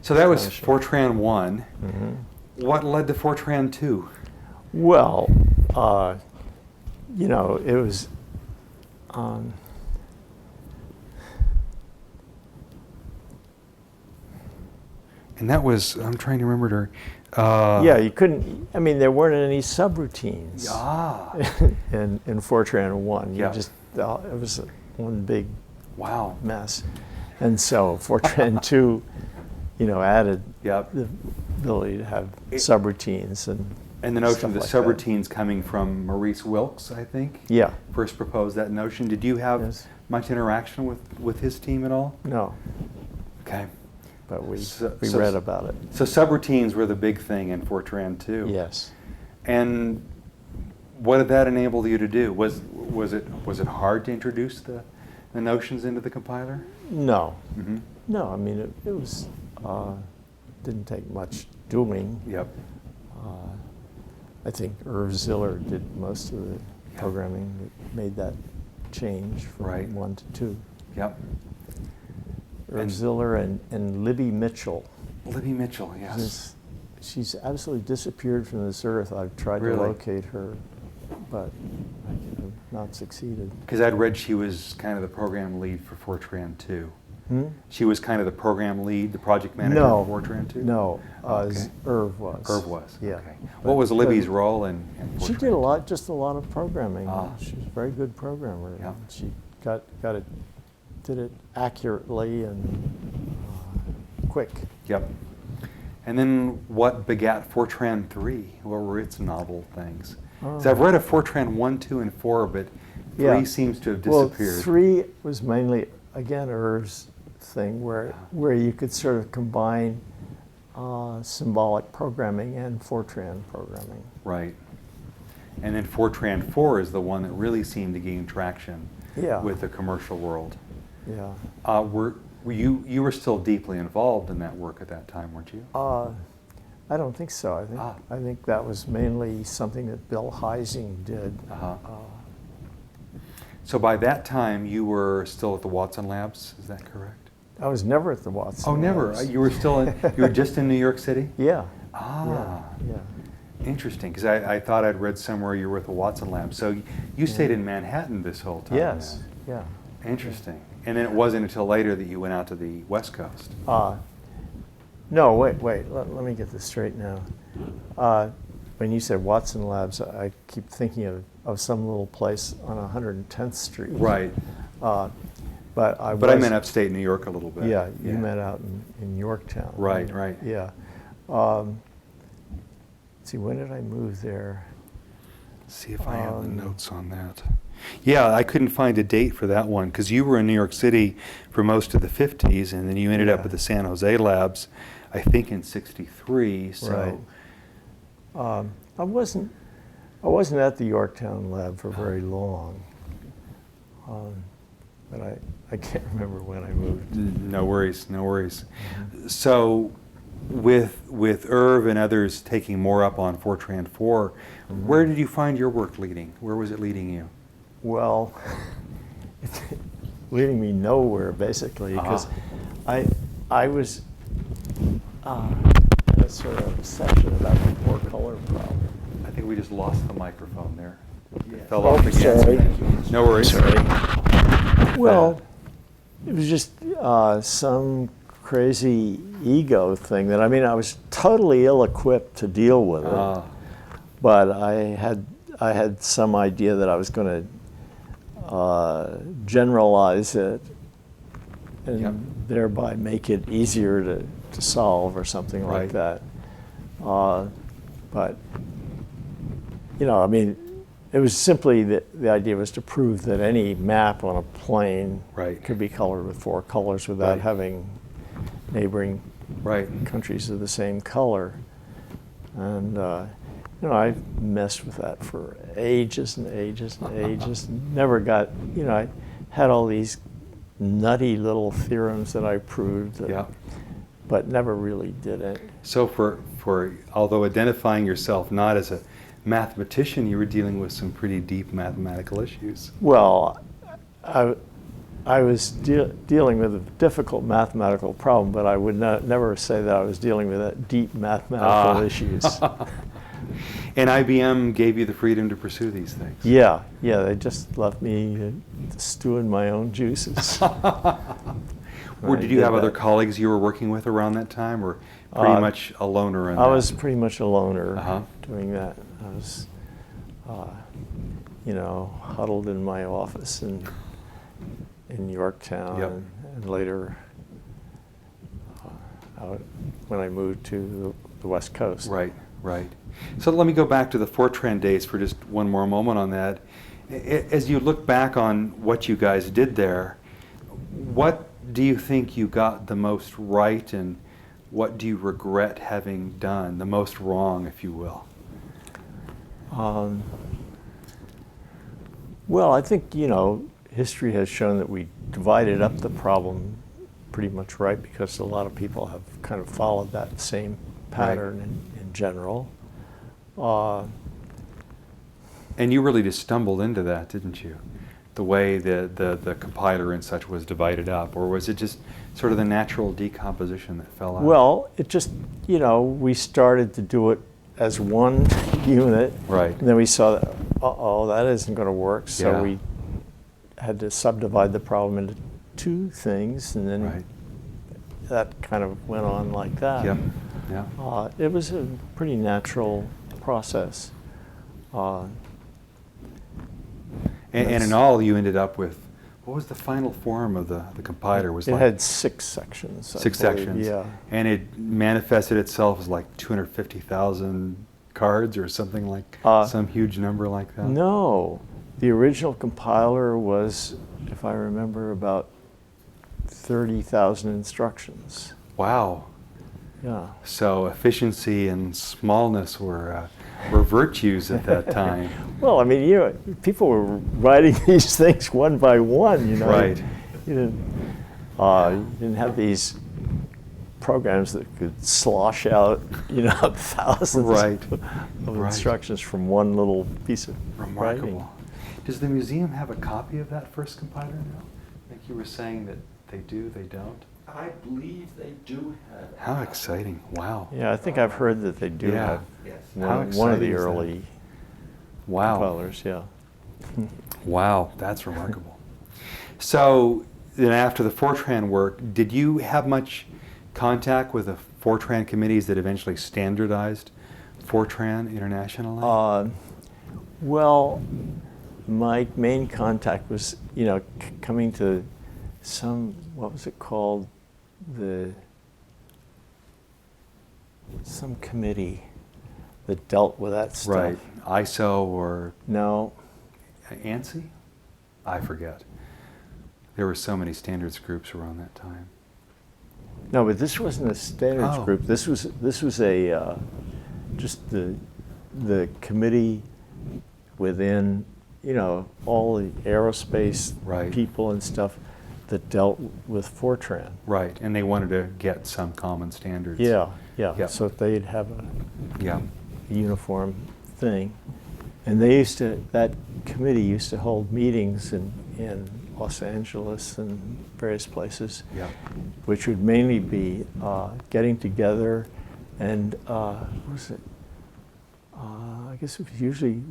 So that was Astonishing. Fortran 1. Mhm. What led to Fortran 2? Well, it was. And that was, I'm trying to remember. Yeah, you couldn't. I mean, there weren't any subroutines Ah, in Fortran 1. Yeah. It was one big wow. mess, and so Fortran 2, added Yep. the ability to have subroutines and And the notion stuff of the like that. subroutines coming from Maurice Wilkes, I think, Yeah. first proposed that notion. Did you have Yes. much interaction with his team at all? No, Okay. but we So- we so- read about it. So subroutines were the big thing in Fortran 2. Yes. And what did that enable you to do? Was it hard to introduce the notions into the compiler? No. Mm-hmm. No, I mean, it was, didn't take much doing. Yep. I think Irv Ziller did most of the programming that made that change from Right. 1 to 2. Yep. Irv Ziller and Libby Mitchell. Libby Mitchell, yes. She's absolutely disappeared from this earth. I've tried Really? to locate her, but I have not succeeded. Because I'd read she was kind of the program lead for Fortran II. She was kind of the program lead, the project manager for Fortran II? No, Okay. Irv was. Irv was, Yeah. okay. What was Libby's role in Fortran? She did a lot, just a lot of programming. Ah. She was a very good programmer. Yeah. She got it, did it accurately and quick. Yep. And then what begat Fortran III? What were its novel things? So I've read of Fortran I, II, and IV, but Yeah. 3 seems to have disappeared. Well, 3 was mainly, again, Irv's thing where you could sort of combine symbolic programming and Fortran programming. Right. And then Fortran IV is the one that really seemed to gain traction with the commercial world. Yeah. You were still deeply involved in that work at that time, weren't you? I don't think so. I think that was mainly something that Bill Heising did. So by that time, you were still at the Watson Labs, is that correct? I was never at the Watson. Oh, never? Labs. You were still you were just in New York City? Yeah. Ah. Yeah. Interesting, because I thought I'd read somewhere you were at the Watson Labs. So you stayed in Manhattan this whole time? Yes. then. Yeah. Interesting. And then it wasn't until later that you went out to the West Coast. No, wait. Let me get this straight now. When you said Watson Labs, I keep thinking of some little place on 110th Street. Right. But I meant upstate New York a little bit. Yeah, you meant out in Yorktown. Right, right. Yeah. See, when did I move there? See if I have the notes on that. Yeah, I couldn't find a date for that one because you were in New York City for most of the 50s, and then you ended up at the San Jose Labs, I think in '63. So, right. I wasn't at the Yorktown lab for very long, but I can't remember when I moved. No worries, no worries. So, with Irv and others taking more up on Fortran IV, where did you find your work leading? Where was it leading you? Well, it's leading me nowhere, basically, because I was in a sort of obsession about the four-color problem. I think we just lost the microphone there. Yeah. It fell off again. Sorry. No worries. Sorry. Well, it was just some crazy ego thing that, I mean, I was totally ill-equipped to deal with it, but I had some idea that I was going to generalize it and thereby make it easier to solve or something like that. But, you know, I mean, it was simply the idea was to prove that any map on a plane could be colored with 4 colors without having neighboring countries of the same color. And you know, I messed with that for ages and ages and ages. Never got, you know, I had all these nutty little theorems that I proved, but never really did it. So for although identifying yourself not as a mathematician, you were dealing with some pretty deep mathematical issues. Well, I was dealing with a difficult mathematical problem, but I would never say that I was dealing with deep mathematical issues. And IBM gave you the freedom to pursue these things. Yeah, they just left me to stew in my own juices. Did you have other colleagues you were working with around that time, or pretty much a loner in that? I was pretty much a loner doing that. I was, you know, huddled in my office in Yorktown, and later out when I moved to the West Coast. Right. So let me go back to the Fortran days for just one more moment on that. As you look back on what you guys did there, what do you think you got the most right, and what do you regret having done the most wrong, if you will? Well, I think, history has shown that we divided up the problem pretty much right, because a lot of people have kind of followed that same pattern in general. And you really just stumbled into that, didn't you? The way the compiler and such was divided up, or was it just sort of the natural decomposition that fell out? Well, it just, we started to do it as one unit. Right. And then we saw that, that isn't going to work. So Yeah. we had to subdivide the problem into two things, and then Right. that kind of went on like that. Yep. Yeah. It was a pretty natural process. And in all, you ended up with, what was the final form of the compiler? Was It like had 6 sections. I six believe, sections. Yeah. And it manifested itself as like 250,000 cards or something like, some huge number like that? No. The original compiler was, if I remember, about 30,000 instructions. Wow. Yeah. So efficiency and smallness were virtues at that time. Well, I mean, people were writing these things one by one, Right. You didn't have these programs that could slosh out, thousands Right. of Right. instructions from one little piece of Remarkable. writing. Does the museum have a copy of that first compiler now? I think you were saying that they do, they don't. I believe they do have. How exciting. Wow. Yeah, I think I've heard that they do Yeah. have Yes. How one of exciting the is that? early Wow. compilers, yeah. Wow, that's remarkable. So then after the Fortran work, did you have much contact with the Fortran committees that eventually standardized Fortran internationally? Well, my main contact was, coming to what was it called? Some committee that dealt with that stuff. Right. ISO or No, ANSI? I forget. There were so many standards groups around that time. no, but this wasn't a standards Oh. group. This was a just the committee within, all the aerospace Right. people and stuff that dealt with Fortran. Right, and they wanted to get some common standards. Yeah, Yeah. So they'd have Yeah. a uniform thing. And that committee used to hold meetings in Los Angeles and various places, Yeah. which would mainly be getting together and, what was it? I guess it was usually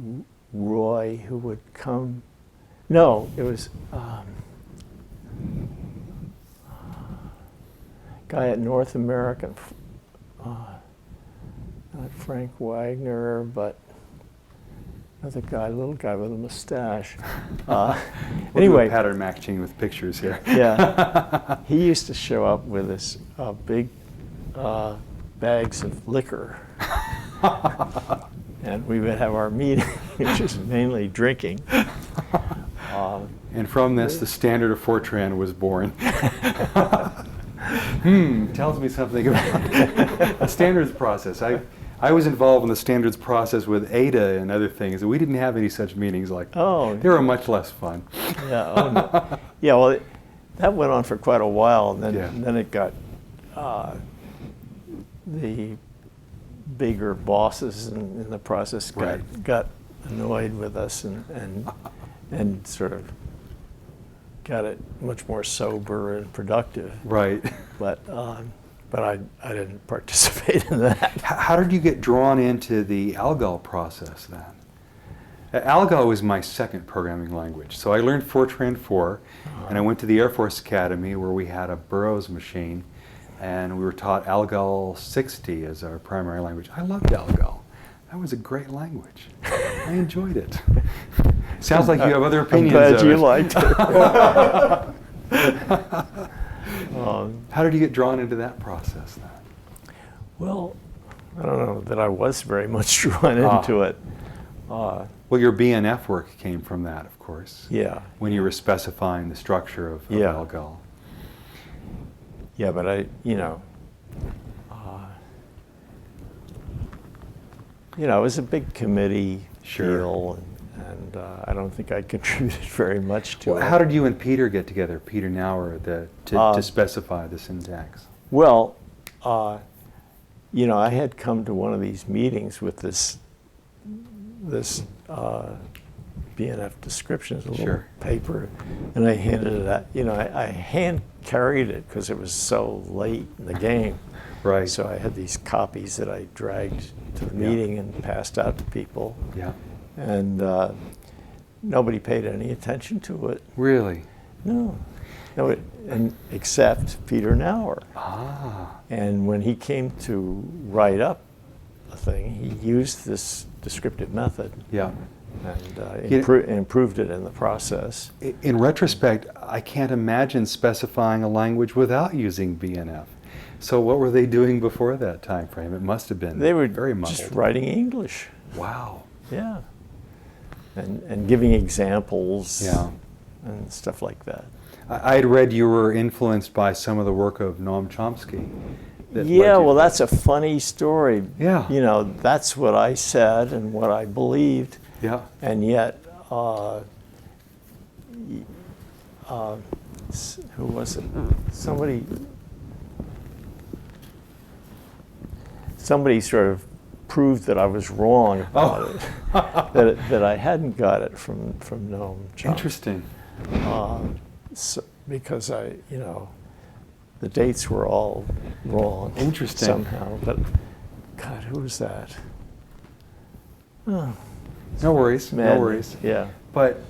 Roy who would come. No, it was guy at North American, not Frank Wagner, but another guy, little guy with a mustache. We'll Anyway, do a pattern matching with pictures here. yeah, he used to show up with this big bags of liquor, and we would have our meeting, which was mainly drinking. And from this, the standard of Fortran was born. Tells me something about the standards process. I was involved in the standards process with Ada and other things, and we didn't have any such meetings like Oh. They were much less fun. Yeah, no. Yeah. Well, that went on for quite a while, and then Yeah. then it got the bigger bosses in the process got annoyed with us and sort of got it much more sober and productive. Right. But I didn't participate in that. How did you get drawn into the Algol process then? Algol was my second programming language. So I learned Fortran IV, and I went to the Air Force Academy where we had a Burroughs machine, and we were taught Algol 60 as our primary language. I loved Algol. That was a great language. I enjoyed it. Sounds like you have other opinions I'm glad of you it. liked it. How did you get drawn into that process then? Well, I don't know that I was very much drawn into it. Well, your BNF work came from that, of course. Yeah. When you were specifying the structure of Yeah. Algol. Yeah, but it was a big committee Sure. deal, and and I don't think I contributed very much to it. How did you and Peter get together, Peter Nauer, to specify the syntax? Well, you know, I had come to one of these meetings with this BNF descriptions, a little Sure. paper, and I handed it out. You know, I hand carried it because it was so late in the game. Right. So I had these copies that I dragged to the Yeah. meeting and passed out to people. Yeah. And nobody paid any attention to it. Really? No. No, and except Peter Nauer. Ah. And when he came to write up a thing, he used this descriptive method Yeah. and improved it in the process. In retrospect, I can't imagine specifying a language without using BNF. So what were they doing before that time frame? It must have been They were very muddled. just writing English. Wow. Yeah. And giving examples Yeah. and stuff like that. I had read you were influenced by some of the work of Noam Chomsky. that Yeah, led you- well, that's a funny story. Yeah. You know, that's what I said and what I believed, Yeah. and yet, who was it? Somebody sort of proved that I was wrong about it, that I hadn't got it from Noam Chomsky. Interesting. So, because you know, the dates were all wrong. Interesting. Somehow, but God, who was that? Oh, No worries. No maddening. worries. Yeah. But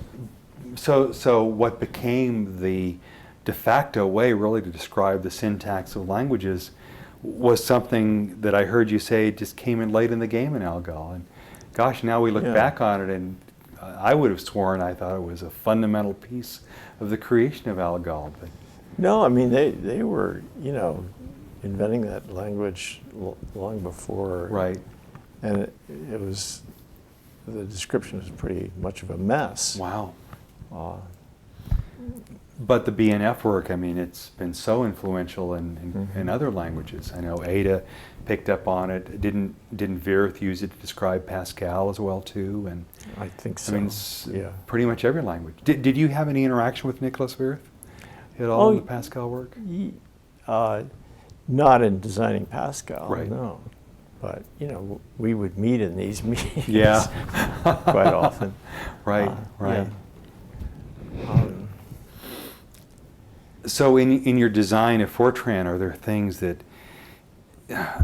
so what became the de facto way really to describe the syntax of languages was something that I heard you say just came in late in the game in Algol. And gosh, now we look Yeah. back on it, and I would have sworn I thought it was a fundamental piece of the creation of Algol. But No, I mean they were, you know, inventing that language long before. right. And it was, the description was pretty much of a mess. Wow. Uh, But the BNF work, I mean, it's been so influential in other languages. I know Ada picked up on it. Didn't Virth use it to describe Pascal as well too? And I think so. I mean, yeah. pretty much every language. Did you have any interaction with Nicholas Virth at all in the Pascal work? Not in designing Pascal, Right. no. But, you know, we would meet in these meetings Yeah. quite often. Right, right. Yeah. So in your design of Fortran, are there things that,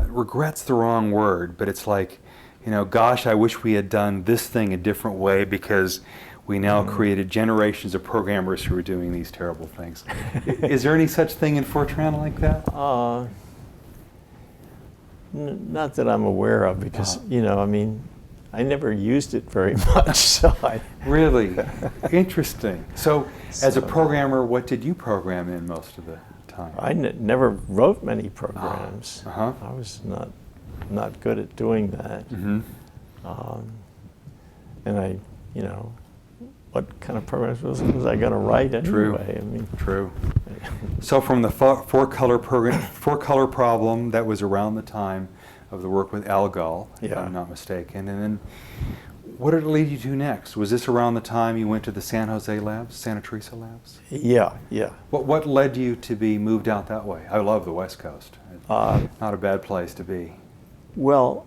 regret's the wrong word, but it's like, you know, gosh, I wish we had done this thing a different way because we now created generations of programmers who are doing these terrible things. Is there any such thing in Fortran like that? Not that I'm aware of, because, you know, I mean, I never used it very much, so I... Really? Interesting. So, as a programmer, what did you program in most of the time? I never wrote many programs. Uh-huh. I was not good at doing that. Mm-hmm. And I, you know, what kind of programs was I going to write anyway? True. I mean, True. So from the four-color problem, that was around the time of the work with Algol, if Yeah. I'm not mistaken. And then what did it lead you to next? Was this around the time you went to the San Jose labs, Santa Teresa labs? yeah. What led you to be moved out that way? I love the West Coast. Not a bad place to be. Well,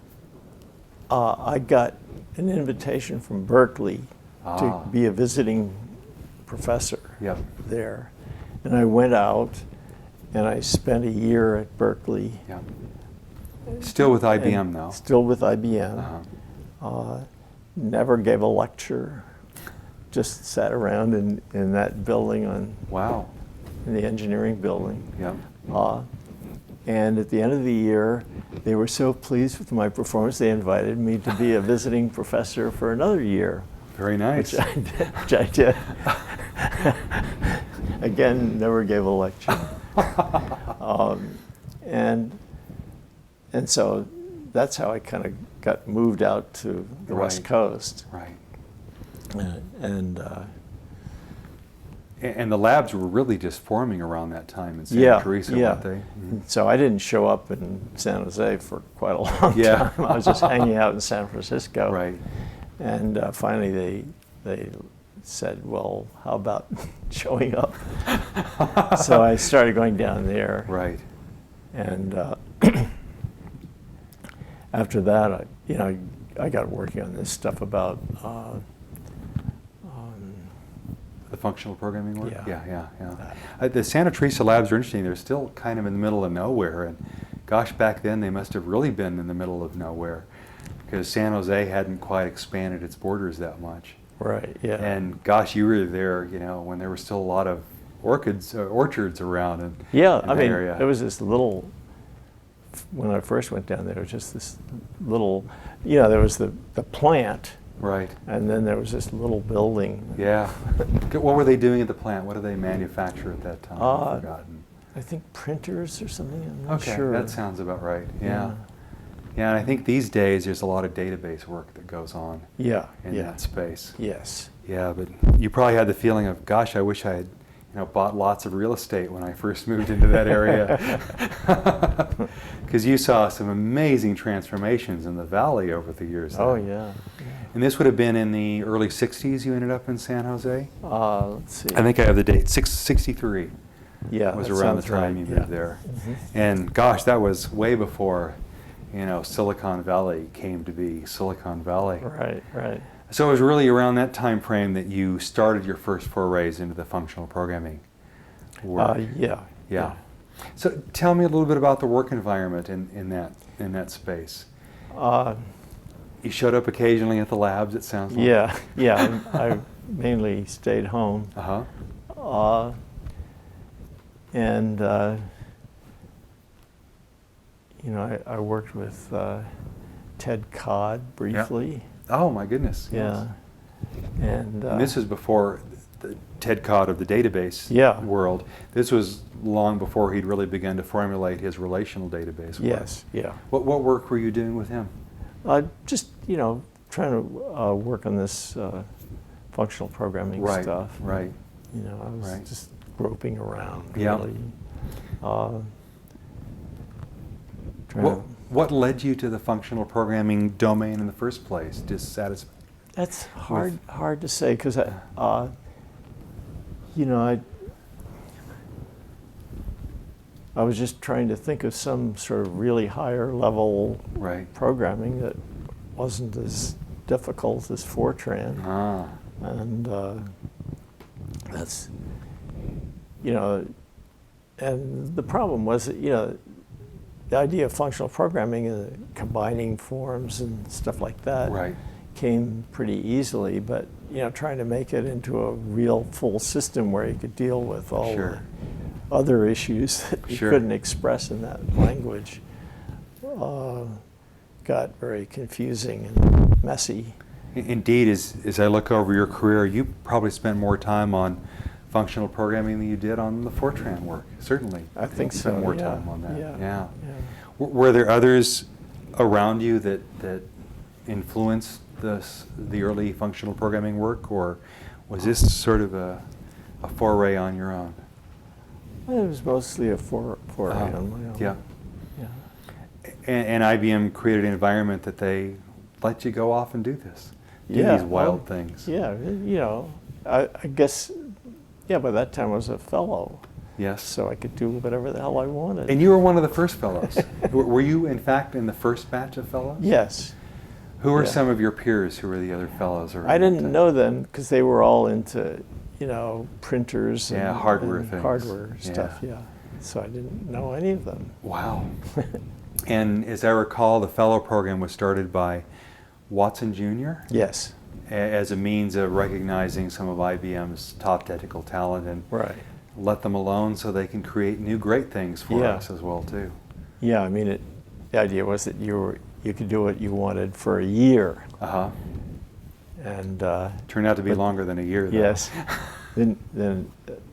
I got an invitation from Berkeley to be a visiting professor Yep. there. And I went out and I spent a year at Berkeley. Yeah. Still with IBM and though. Still with IBM. Uh-huh. Never gave a lecture. Just sat around in that building Wow. in the engineering building. Yeah. And at the end of the year, they were so pleased with my performance, they invited me to be a visiting professor for another year. Very nice. Which I did. Again, never gave a lecture. And so that's how I kind of got moved out to the West Right. Coast. Right. And the labs were really just forming around that time in Santa Teresa, weren't they? Mhm. So I didn't show up in San Jose for quite a long Yeah. time. I was just hanging out in San Francisco. Right. And finally they said, well, how about showing up? So I started going down there. Right. And after that, I got working on this stuff about The functional programming work? Yeah. The Santa Teresa labs are interesting. They're still kind of in the middle of nowhere. And gosh, back then they must have really been in the middle of nowhere because San Jose hadn't quite expanded its borders that much. Right, yeah. And gosh, you were there, when there were still a lot of orchids, orchards around in I mean, area. there was this little, when I first went down there, it was just this little, there was the plant. Right. And then there was this little building. Yeah. What were they doing at the plant? What did they manufacture at that time? I've forgotten. I think printers or something. I'm not Okay, sure. that sounds about right. Yeah. Yeah, and I think these days there's a lot of database work that goes on Yeah. in that space. Yes. Yeah, but you probably had the feeling of, gosh, I wish I had bought lots of real estate when I first moved into that area. Because you saw some amazing transformations in the valley over the years. Oh, then. yeah. And this would have been in the early 60s you ended up in San Jose? Let's see. I think I have the date, 63. Yeah, was that around the sounds time right, you moved there. And gosh, that was way before, Silicon Valley came to be Silicon Valley. Right, right. So it was really around that time frame that you started your first forays into the functional programming work. Yeah. So tell me a little bit about the work environment in that space. You showed up occasionally at the labs, it sounds like. Yeah. I mainly stayed home. Uh-huh. And I worked with Ted Codd briefly. Oh my goodness. Yeah. And this is before the Ted Codd of the database world. This was long before he'd really begun to formulate his relational database work. Yes, yeah. What work were you doing with him? Just, trying to work on this functional programming stuff. Right. I was just groping around, Yeah. really. What led you to the functional programming domain in the first place? Dissatisfied? That's hard to say because I was just trying to think of some sort of really higher level programming that wasn't as difficult as Fortran. And that's, and the problem was that, the idea of functional programming and combining forms and stuff like that came pretty easily, but trying to make it into a real full system where you could deal with all the other issues that you couldn't express in that language got very confusing and messy. Indeed, as I look over your career, you probably spent more time on functional programming than you did on the Fortran work, certainly. I think so, spent more time on that. Yeah. Were there others around you that influenced the early functional programming work, or was this sort of a foray on your own? It was mostly a foray on my own. Yeah. And IBM created an environment that they let you go off and do this, these wild things. Yeah, I guess, by that time I was a fellow. Yes. So I could do whatever the hell I wanted. And you were one of the first fellows. Were you, in fact, in the first batch of fellows? Yes. Who were some of your peers who were the other fellows? I didn't know them because they were all into, printers and hardware things. Hardware stuff, So I didn't know any of them. Wow. And as I recall, the fellow program was started by Watson Jr.? Yes. As a means of recognizing some of IBM's top technical talent and let them alone so they can create new great things for us as well, too. Yeah, I mean, the idea was that you could do what you wanted for a year. And turned out to be longer than a year, though. Yes. Then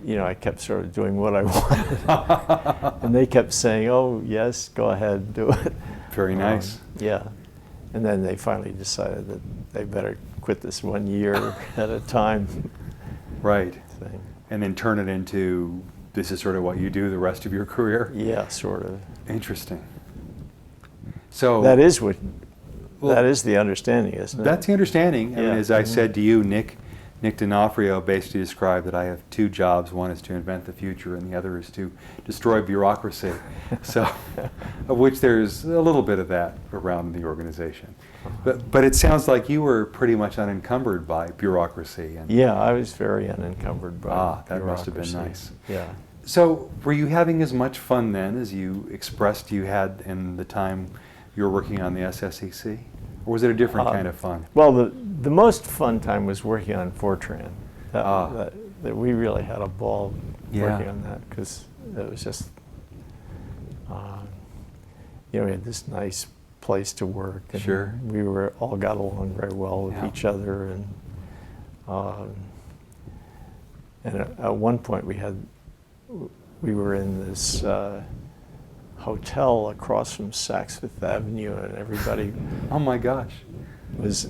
I kept sort of doing what I wanted. And they kept saying, oh, yes, go ahead, do it. Very nice. Yeah. And then they finally decided that they better quit this 1 year at a time thing. And then turn it into, this is sort of what you do the rest of your career? Yeah, sort of. Interesting. So that is the understanding, isn't it? That's the understanding. I mean, as I said to you, Nick, Nick D'Onofrio basically described that I have two jobs. One is to invent the future, and the other is to destroy bureaucracy. So, of which there's a little bit of that around the organization. But it sounds like you were pretty much unencumbered by bureaucracy. And Yeah, I was very unencumbered by that must have been bureaucracy. nice. Yeah. So, were you having as much fun then as you expressed you had in the time you were working on the SSCC? Or was it a different kind of fun? Well, the most fun time was working on Fortran. That we really had a ball working on that, because it was just, we had this nice place to work. And Sure. we all got along very well with each other, and at one point we were in this hotel across from Saks Fifth Avenue, and everybody Oh my gosh. was,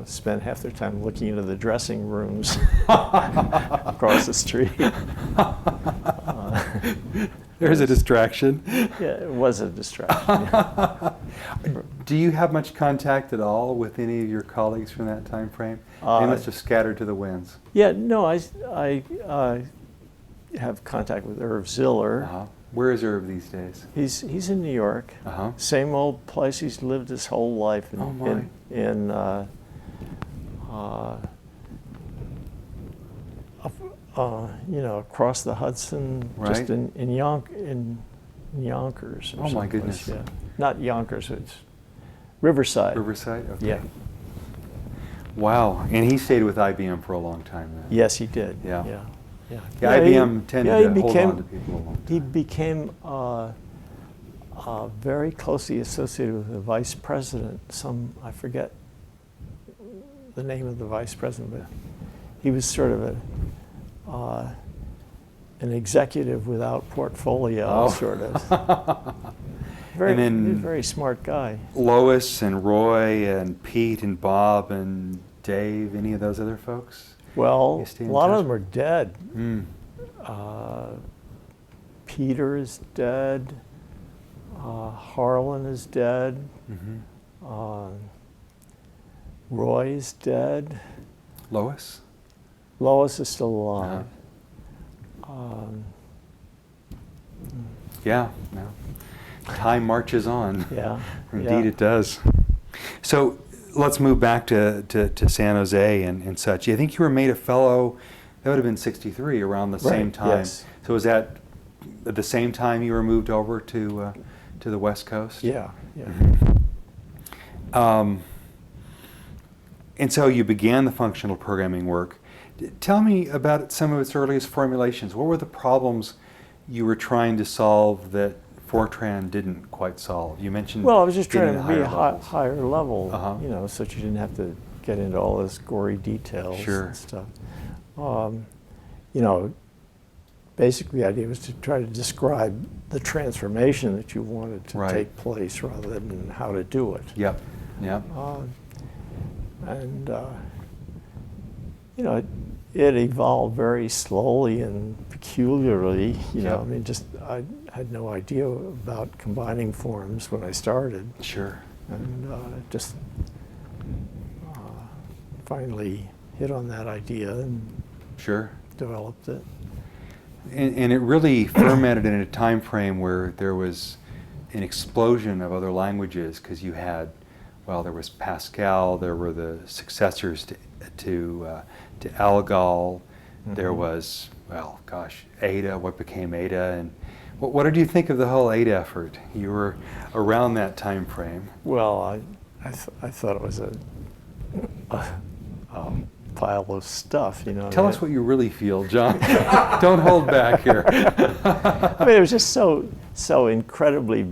spent half their time looking into the dressing rooms across the street. There's a distraction. Yeah, it was a distraction. Do you have much contact at all with any of your colleagues from that time frame? They must have scattered to the winds. Yeah, no, I have contact with Irv Ziller. Where is Irv these days? He's in New York. Same old place he's lived his whole life in across the Hudson, just in Yonkers. Or Oh my goodness. Yeah. Not Yonkers, it's Riverside. Riverside? Okay. Yeah. Wow. And he stayed with IBM for a long time then. Yes, he did. Yeah. Yeah. IBM tended to hold on to people a long time. He became very closely associated with the vice president. I forget the name of the vice president, but he was sort of an executive without portfolio, sort of. He was a very smart guy. Lois and Roy and Pete and Bob and Dave, any of those other folks? Well, a lot of them are dead. Peter is dead. Harlan is dead. Roy is dead. Lois? Lois is still alive. Yeah. Time marches on. Yeah. Indeed it does. So let's move back to San Jose and such. I think you were made a fellow, that would have been 63, around the same time. Yes. So was that at the same time you were moved over to the West Coast? Yeah. And so you began the functional programming work. Tell me about some of its earliest formulations. What were the problems you were trying to solve that Fortran didn't quite solve? You mentioned. Well, I was just trying getting to be a levels. higher level, so that you didn't have to get into all this gory details and stuff. Basically the idea was to try to describe the transformation that you wanted to take place rather than how to do it. Yep. It evolved very slowly and peculiarly. I had no idea about combining forms when I started. Sure. And just finally hit on that idea and developed it. And it really fermented in a time frame where there was an explosion of other languages, because you had, there was Pascal, there were the successors to Algol, there was, Ada, what became Ada, and what did you think of the whole Ada effort? You were around that time frame. Well, I thought it was a pile of stuff, Tell us what you really feel, John. Don't hold back here. It was just so incredibly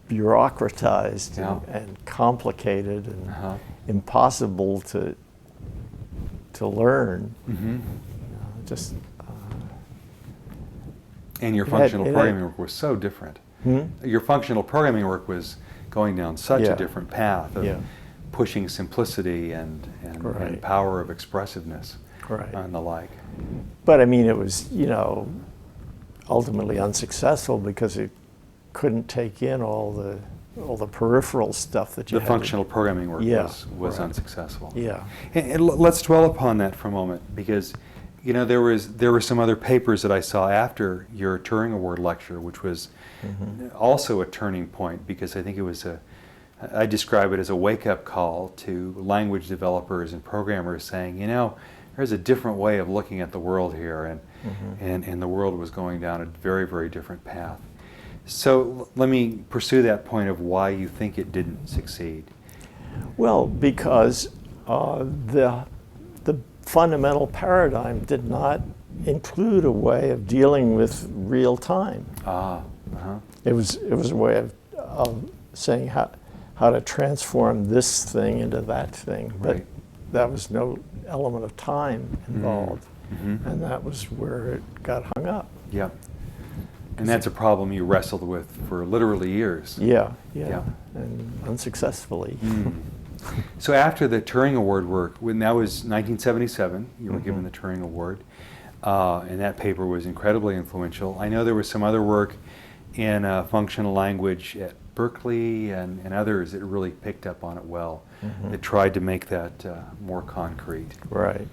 bureaucratized and complicated and impossible to learn. And your functional programming work was so different. Your functional programming work was going down such a different path of pushing simplicity and power of expressiveness and the like. But it was, ultimately unsuccessful because it couldn't take in all the all the peripheral stuff that you The had to- functional programming work Yeah, was right. unsuccessful. Yeah. And let's dwell upon that for a moment, because there were some other papers that I saw after your Turing Award lecture, which was also a turning point, because I think it was I describe it as a wake-up call to language developers and programmers saying, there's a different way of looking at the world here, and the world was going down a very, very different path. So let me pursue that point of why you think it didn't succeed. Well, because the fundamental paradigm did not include a way of dealing with real time. It was a way of saying how to transform this thing into that thing, but Right. that was no element of time involved, and that was where it got hung up. Yeah. And that's a problem you wrestled with for literally years. Yeah, Yeah. and unsuccessfully. So after the Turing Award work, when that was 1977, you were given the Turing Award, and that paper was incredibly influential. I know there was some other work in functional language at Berkeley and others that really picked up on it well, that tried to make that more concrete. Right.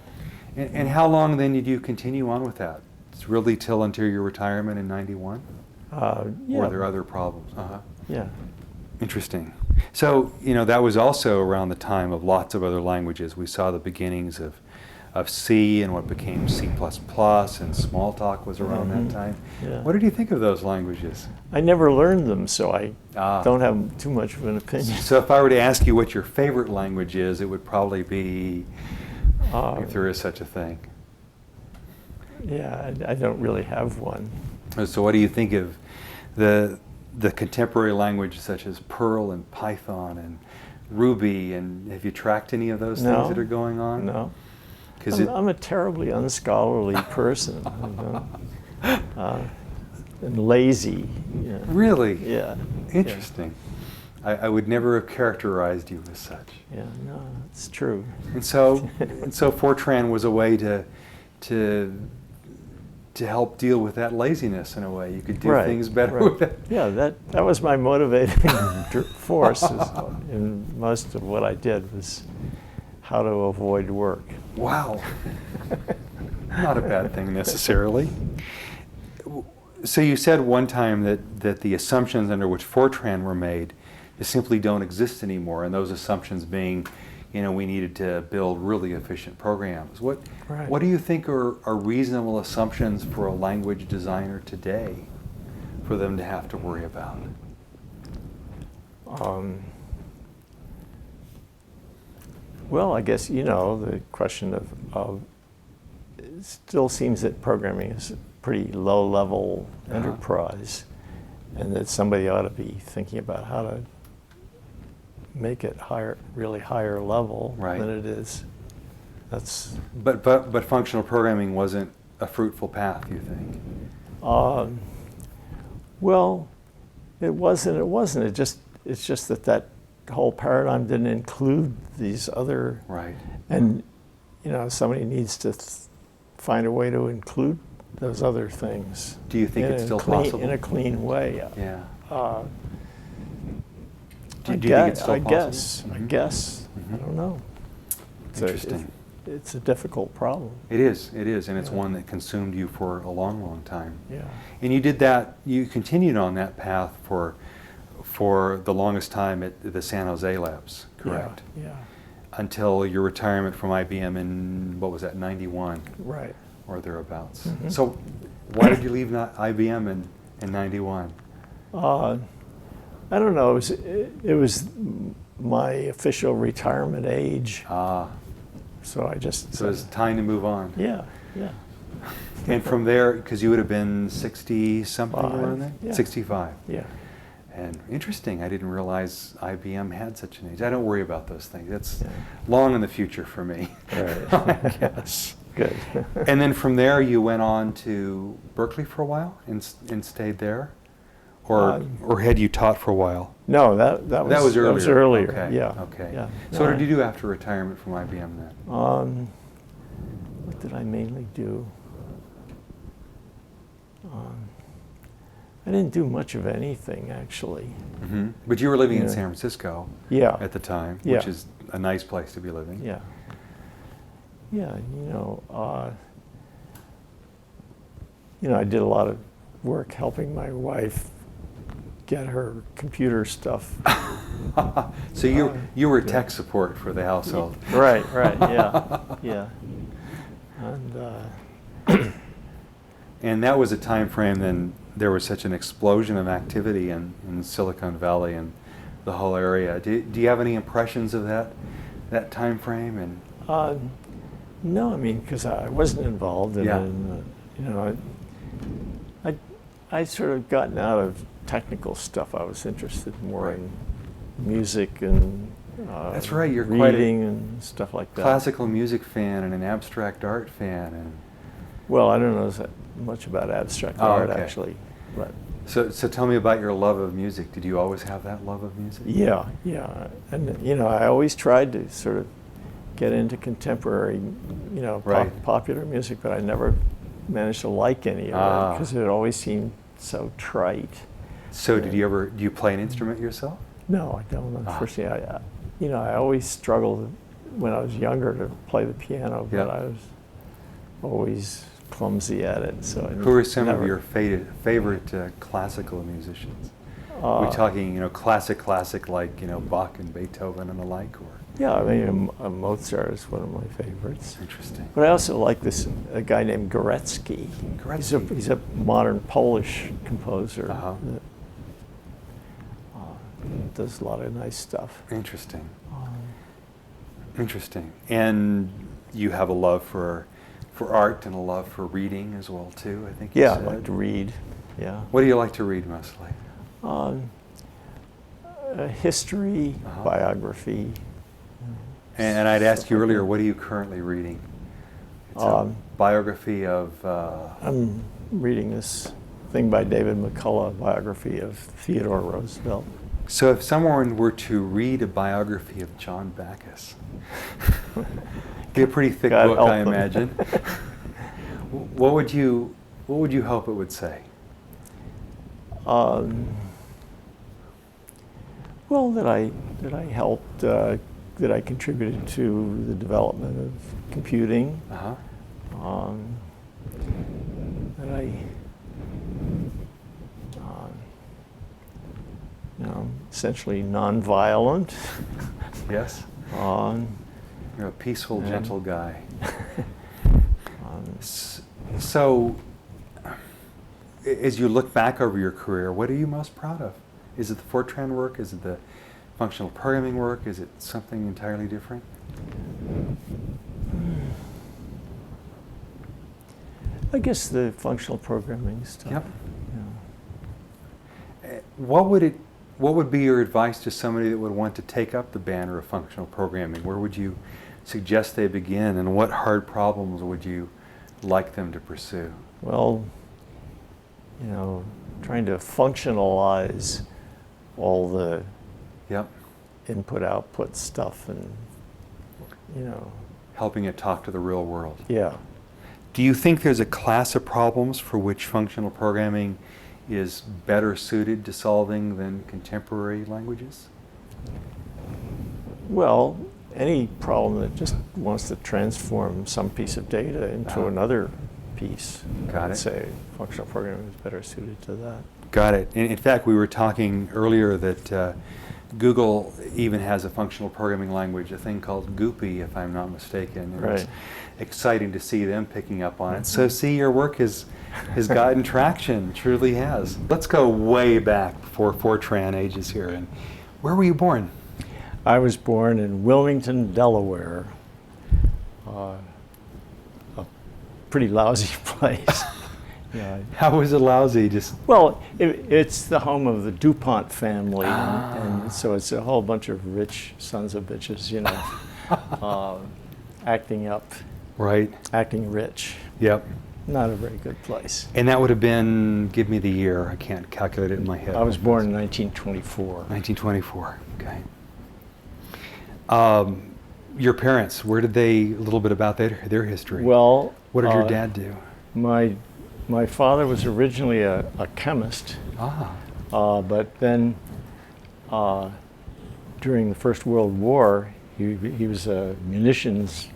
And how long then did you continue on with that? It's really till until your retirement in '91? Yeah. Or were there other problems? Yeah. Interesting. So, that was also around the time of lots of other languages. We saw the beginnings of C and what became C++, and Smalltalk was around that time. Yeah. What did you think of those languages? I never learned them, so I Ah. don't have too much of an opinion. So if I were to ask you what your favorite language is, it would probably be, if there is such a thing. Yeah, I don't really have one. So what do you think of the contemporary languages such as Perl and Python and Ruby, and have you tracked any of those No. things that are going on? No. 'Cause I'm a terribly unscholarly person. And lazy. Yeah. Really? Yeah. Interesting. I would never have characterized you as such. Yeah, no, it's true. And so Fortran was a way to help deal with that laziness in a way. You could do Right, things better right. with it. Yeah, that was my motivating force in most of what I did was how to avoid work. Wow. Not a bad thing necessarily. So you said one time that the assumptions under which Fortran were made, they simply don't exist anymore, and those assumptions being, we needed to build really efficient programs. What do you think are reasonable assumptions for a language designer today for them to have to worry about? Well, I guess, the question of it still seems that programming is a pretty low-level enterprise, and that somebody ought to be thinking about how to make it really higher level than it is. That's. But functional programming wasn't a fruitful path, you think? Well, it wasn't. It's just that whole paradigm didn't include these other. Right. And somebody needs to find a way to include those other things. Do you think it's still possible? In a clean way. Yeah. I do you think it's still possible? I guess. I don't know. Interesting. It's a difficult problem. It is, and it's one that consumed you for a long, long time. Yeah. And you did that, you continued on that path for the longest time at the San Jose Labs, correct? Yeah. Until your retirement from IBM in, what was that, 91? Right. Or thereabouts. So why did you leave IBM in 91? I don't know. It was my official retirement age. So I just. So it was time to move on. Yeah. And from there, because you would have been 60-something around there? Yeah. 65. Yeah. And interesting, I didn't realize IBM had such an age. I don't worry about those things. That's long in the future for me, Right. I guess. Good. And then from there, you went on to Berkeley for a while and stayed there? Or had you taught for a while? No, that was earlier. That was earlier. Okay. Yeah. Okay. Yeah. So what did you do after retirement from IBM then? What did I mainly do? I didn't do much of anything, actually. Mm-hmm. But you were living in Yeah. San Francisco Yeah. at the time, Yeah. which is a nice place to be living. Yeah. Yeah, I did a lot of work helping my wife get her computer stuff. So you were tech support for the household. Right, yeah, yeah. And And that was a time frame then there was such an explosion of activity in Silicon Valley and the whole area. Do you have any impressions of that time frame? And no, I mean, because I wasn't involved in it. I sort of gotten out of technical stuff. I was interested more Right. in music and That's right, you're quite a reading and stuff like that. classical music fan and an abstract art fan. And Well, I don't know that much about abstract Oh, art, okay. actually. But so tell me about your love of music. Did you always have that love of music? yeah. And, I always tried to sort of get into contemporary, Right. popular music, but I never managed to like any of it because it always seemed so trite. So do you play an instrument yourself? No, I don't. Unfortunately, I always struggled when I was younger to play the piano, but Yeah. I was always clumsy at it. So Who are some of your favorite classical musicians? Are we talking, classic like, Bach and Beethoven and the like, or? Yeah, I mean, Mozart is one of my favorites. Interesting. But I also like a guy named Gorecki. He's a modern Polish composer Uh-huh. that does a lot of nice stuff. Interesting. Interesting. And you have a love for art and a love for reading as well too, I think you Yeah, I said. like to read. Yeah. What do you like to read mostly? History, Uh-huh. biography. And I'd asked stuff you like earlier, that. what are you currently reading? It's a biography of... I'm reading this thing by David McCullough, a biography of Theodore Roosevelt. So if someone were to read a biography of John Backus, be a pretty thick God book, help I him. imagine. What would you hope it would say? Well, that I helped, that I contributed to the development of computing. Uh-huh. That I, essentially nonviolent. Yes? You're a peaceful, Yeah. gentle guy. So, as you look back over your career, what are you most proud of? Is it the Fortran work? Is it the functional programming work? Is it something entirely different? I guess the functional programming stuff. Yep. Yeah. What would be your advice to somebody that would want to take up the banner of functional programming? Where would you suggest they begin, and what hard problems would you like them to pursue? Well, trying to functionalize all the Yep. input-output stuff and, Helping it talk to the real world. yeah. Do you think there's a class of problems for which functional programming is better suited to solving than contemporary languages? Well, any problem that just wants to transform some piece of data into another piece, Got I'd it. say functional programming is better suited to that. Got it. In fact, we were talking earlier that Google even has a functional programming language, a thing called Goopy, if I'm not mistaken. And Right. It's exciting to see them picking up on it. So see, your work has gotten traction, truly has. Let's go way back before Fortran ages here. And where were you born? I was born in Wilmington, Delaware, a pretty lousy place. Yeah. How was it lousy? Just Well, it's the home of the DuPont family, and so it's a whole bunch of rich sons of bitches, acting up, right. acting rich. Yep. Not a very good place. And that would have been, give me the year. I can't calculate it in my head. I was born in 1924. 1924. Okay. Your parents, where did they, a little bit about their history? Well, What did your dad do? My my father was originally a chemist, but then during the First World War, he was a munitions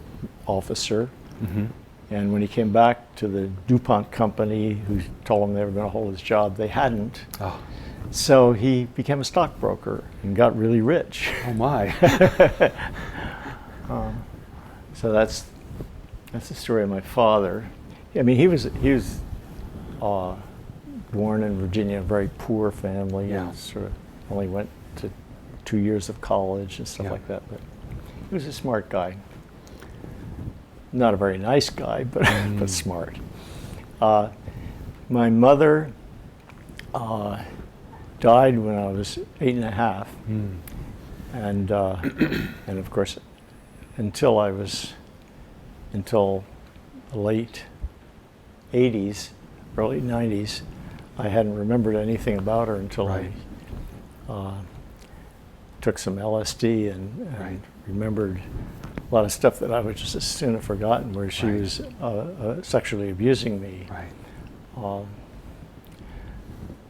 officer. Mm-hmm. And when he came back to the DuPont company, who told him they were going to hold his job, they hadn't. Oh. So he became a stockbroker and got really rich. Oh my. So that's the story of my father. I mean, he was born in Virginia, a very poor family, Yeah. and sort of only went to 2 years of college and stuff Yeah. like that. But he was a smart guy. Not a very nice guy, but smart. My mother died when I was 8.5, and of course, until the late 80s, early 90s, I hadn't remembered anything about her until Right. I took some LSD and Right. remembered a lot of stuff that I would just as soon have forgotten, where she Right. was sexually abusing me. Right.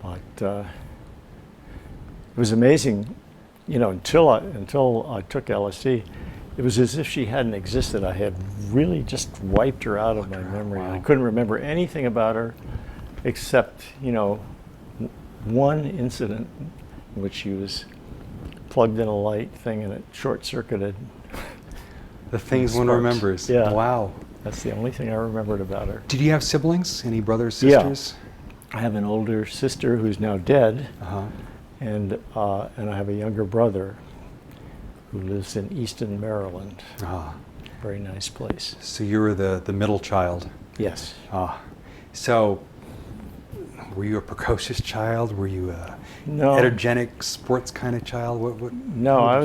But it was amazing, you know, until I took LSD, it was as if she hadn't existed. I had really just wiped her out of my memory. Wow. I couldn't remember anything about her except, you know, one incident in which she was plugged in a light thing and it short-circuited. The things one Sparks. remembers. Yeah. Wow. That's the only thing I remembered about her. Did you have siblings? Any brothers, Yeah. sisters? I have an older sister who's now dead, Uh-huh. and I have a younger brother who lives in Easton, Maryland. Ah. Very nice place. So you were the middle child. Yes. Ah. So were you a precocious child? Were you a No. energetic sports kind of child? What No, what I would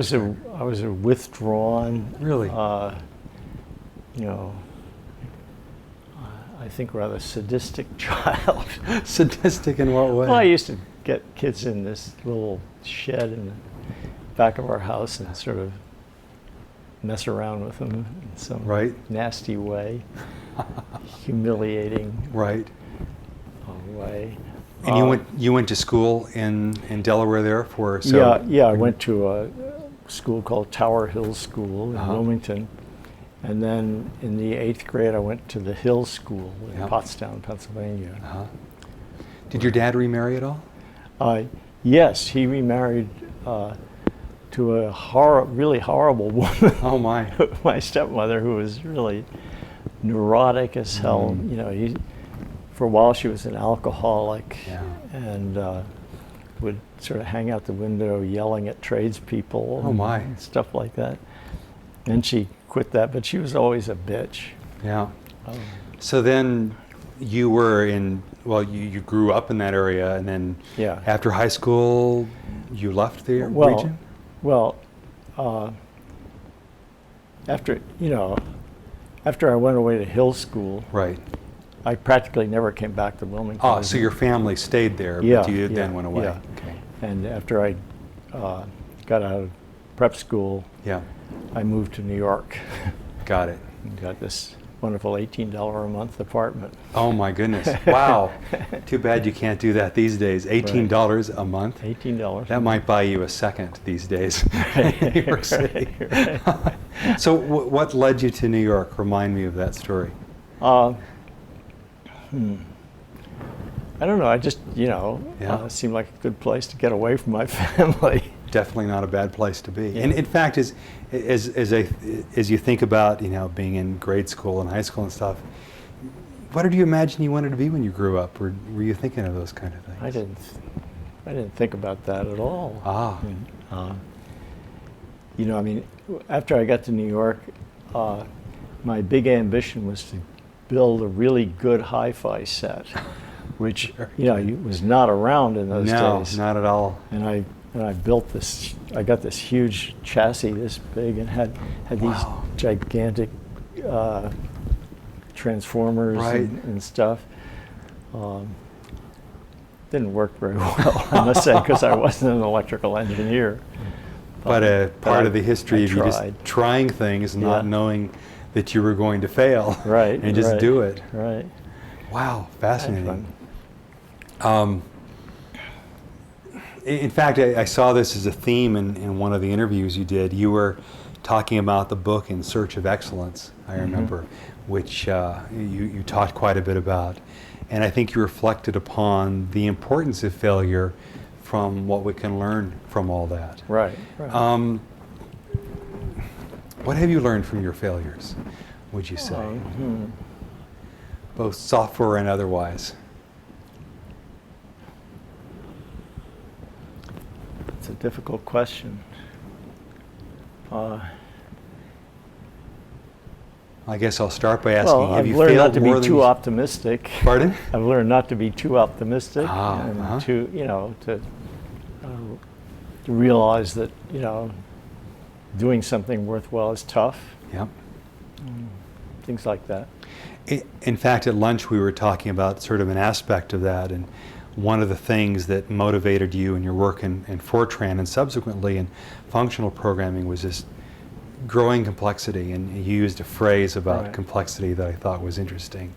was you a withdrawn. Really? You know, I think rather sadistic child. say? Sadistic in what way? Well, I used to get kids in this little shed in the back of our house and sort of mess around with them in some Right. nasty way, humiliating Right. way. And you went to school in Delaware there for I went to a school called Tower Hill School in Uh-huh. Wilmington, and then in the 8th grade I went to the Hill School in Yeah. Pottstown, Pennsylvania. Uh-huh. Did your dad remarry at all? Yes, he remarried to a really horrible woman. Oh my. My stepmother, who was really neurotic as hell. You know, for a while she was an alcoholic, Yeah. and would sort of hang out the window yelling at tradespeople. Oh my. And stuff like that. And she quit that, but she was always a bitch. Yeah. So then you were you grew up in that area, and then Yeah. after high school you left the region? Well, after I went away to Hill School, Right. I practically never came back to Wilmington. Oh, so your family stayed there, Yeah, but you then yeah, went away. yeah. Okay. And after I got out of prep school, Yeah. I moved to New York Got it. and got this wonderful $18 a month apartment. Oh my goodness. Wow. Too bad you can't do that these days. $18 a month. $18. That might buy you a second these days in New York City. Right. So what led you to New York? Remind me of that story. I don't know. I just, Yeah. it seemed like a good place to get away from my family. Definitely not a bad place to be. Yeah. And in fact, as you think about, being in grade school and high school and stuff, what did you imagine you wanted to be when you grew up? Or were you thinking of those kind of things? I didn't think about that at all. Ah. After I got to New York, my big ambition was to build a really good hi-fi set, which was not around in those days. No, not at all. And I built this. I got this huge chassis, this big, and had these Wow. gigantic transformers Right. and stuff. Didn't work very well, I must say, because I wasn't an electrical engineer. But part of the history I of you just tried. trying things, not Yeah. knowing that you were going to fail, Right, and just right. do it. Right. Wow, fascinating. Fun. In fact, I saw this as a theme in one of the interviews you did. You were talking about the book In Search of Excellence, I remember, which you talked quite a bit about. And I think you reflected upon the importance of failure from what we can learn from all that. Right. What have you learned from your failures, would you say? Both software and otherwise. It's a difficult question. I guess I'll start by asking, Well, have I've you learned failed not to more be than too you... optimistic. Pardon? I've learned not to be too optimistic and uh-huh. to realize that, doing something worthwhile is tough. Yep. Things like that. In fact, at lunch we were talking about sort of an aspect of that, and one of the things that motivated you in your work in Fortran and subsequently in functional programming was this growing complexity, and you used a phrase about complexity that I thought was interesting.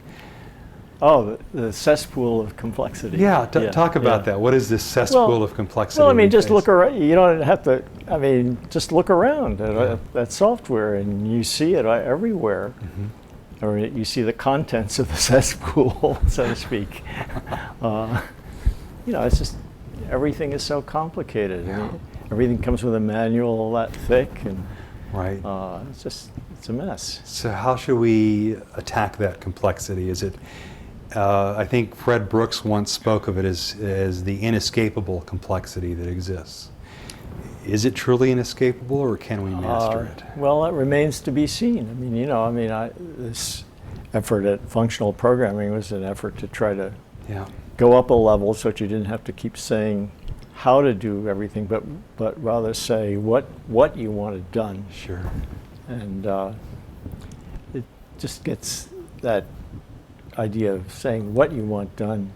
Oh, the cesspool of complexity. Yeah, talk about that. What is this cesspool of complexity? Well, I mean, just look around. You don't have to, just look around at software and you see it everywhere. Or you see the contents of the cesspool, so to speak. It's just, everything is so complicated. Yeah. Everything comes with a manual that thick, and it's a mess. So how should we attack that complexity? Is it, I think Fred Brooks once spoke of it as the inescapable complexity that exists. Is it truly inescapable, or can we master it? Well, it remains to be seen. This effort at functional programming was an effort to try to go up a level so that you didn't have to keep saying how to do everything, but rather say what you wanted done. Sure. And it just gets that idea of saying what you want done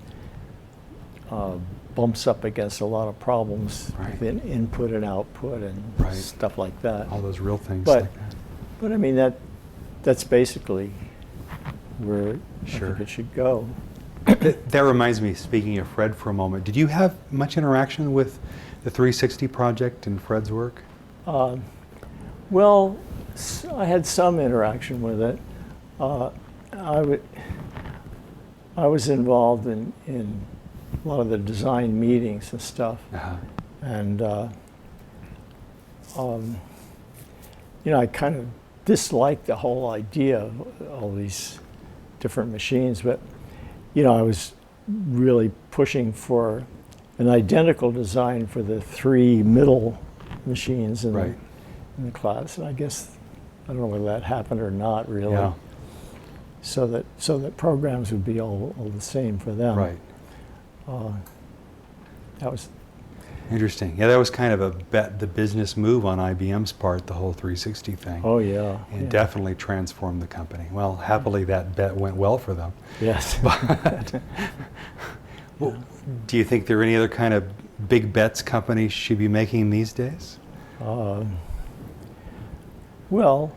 bumps up against a lot of problems within input and output and stuff like that. All those real things But like that. But I mean, that's basically where I think it should go. That reminds me, speaking of Fred for a moment, did you have much interaction with the 360 project and Fred's work? Well, I had some interaction with it. I was involved in a lot of the design meetings and stuff. And I kind of disliked the whole idea of all these different machines, but I was really pushing for an identical design for the three middle machines in the class, and I guess I don't know whether that happened or not really. Yeah. So that programs would be all the same for them. Right. That was interesting. Yeah, that was kind of the business move on IBM's part, the whole 360 thing. Oh yeah. It definitely transformed the company. Well, happily that bet went well for them. Yes. But do you think there are any other kind of big bets companies should be making these days? Well,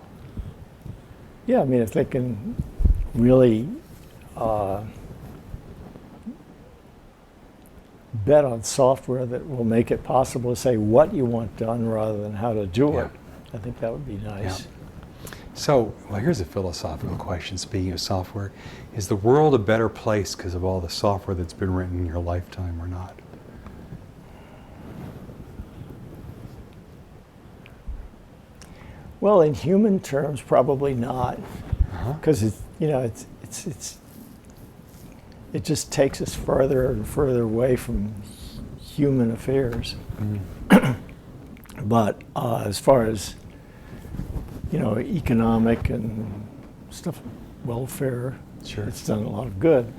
yeah, if they can really bet on software that will make it possible to say what you want done rather than how to do it, I think that would be nice. Yeah. So, here's a philosophical question, speaking of software. Is the world a better place because of all the software that's been written in your lifetime or not? Well, in human terms, probably not, because it just takes us further and further away from human affairs. But as far as economic and stuff, welfare, it's done a lot of good.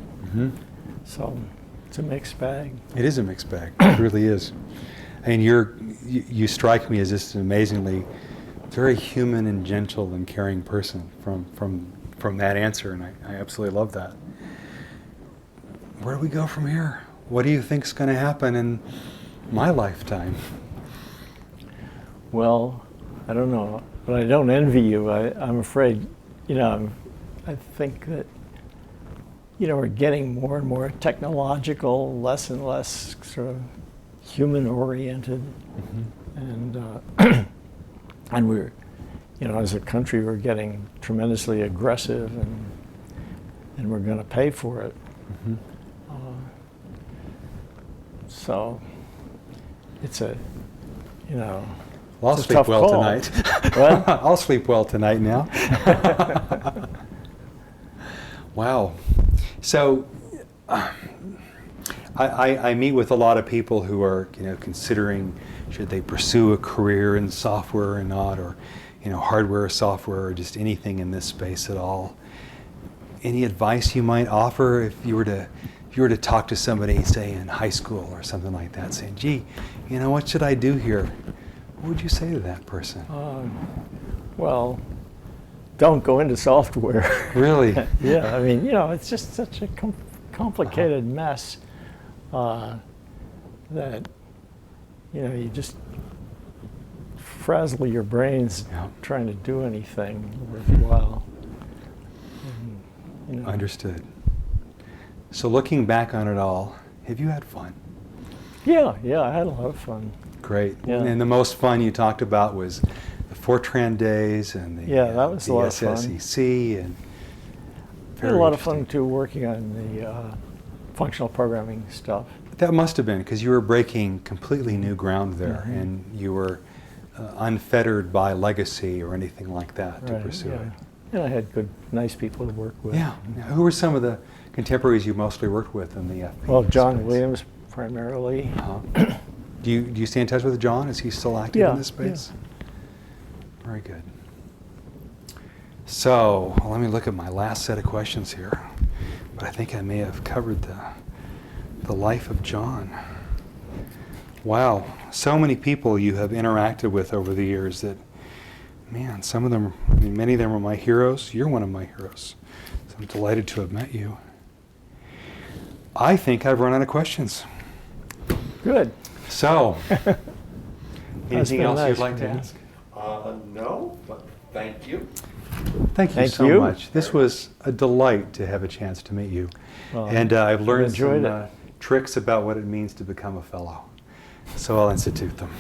So it's a mixed bag. It is a mixed bag. It really is. And you strike me as just an amazingly very human and gentle and caring person from that answer, and I absolutely love that. Where do we go from here? What do you think is going to happen in my lifetime? Well, I don't know, but I don't envy you. I'm afraid, I think that we're getting more and more technological, less and less sort of human-oriented, and we're, as a country, we're getting tremendously aggressive, and we're going to pay for it. So it's a, Well, I'll it's a sleep tough well call. tonight. What? I'll sleep well tonight now. Wow. So I meet with a lot of people who are considering should they pursue a career in software or not, or hardware or software or just anything in this space at all. Any advice you might offer if you were to talk to somebody, say in high school or something like that, saying, gee, what should I do here? What would you say to that person? Well, don't go into software. Really? Yeah, I mean, it's just such a complicated mess that, you just frazzle your brains trying to do anything worthwhile. And, Understood. So looking back on it all, have you had fun? Yeah, I had a lot of fun. Great. Yeah. And the most fun you talked about was the Fortran days and the, that was the a lot of fun. SSCC. And I had a lot of fun too working on the functional programming stuff. That must have been because you were breaking completely new ground there, and you were unfettered by legacy or anything like that to pursue it. And I had good, nice people to work with. Yeah. Now, who were some of the contemporaries you mostly worked with in the FP? Well, John space? Williams primarily. Do you stay in touch with John? Is he still active in this space? Very good. So let me look at my last set of questions here. But I think I may have covered the life of John. Wow, so many people you have interacted with over the years that, man, some of them, many of them are my heroes. You're one of my heroes. So I'm delighted to have met you. I think I've run out of questions. Good. So, anything been else nice, you'd like to man. ask? No, but thank you. Thank you Thank so you. much. This was a delight to have a chance to meet you. Well, And I've learned enjoyed some it. tricks about what it means to become a fellow. So I'll institute them.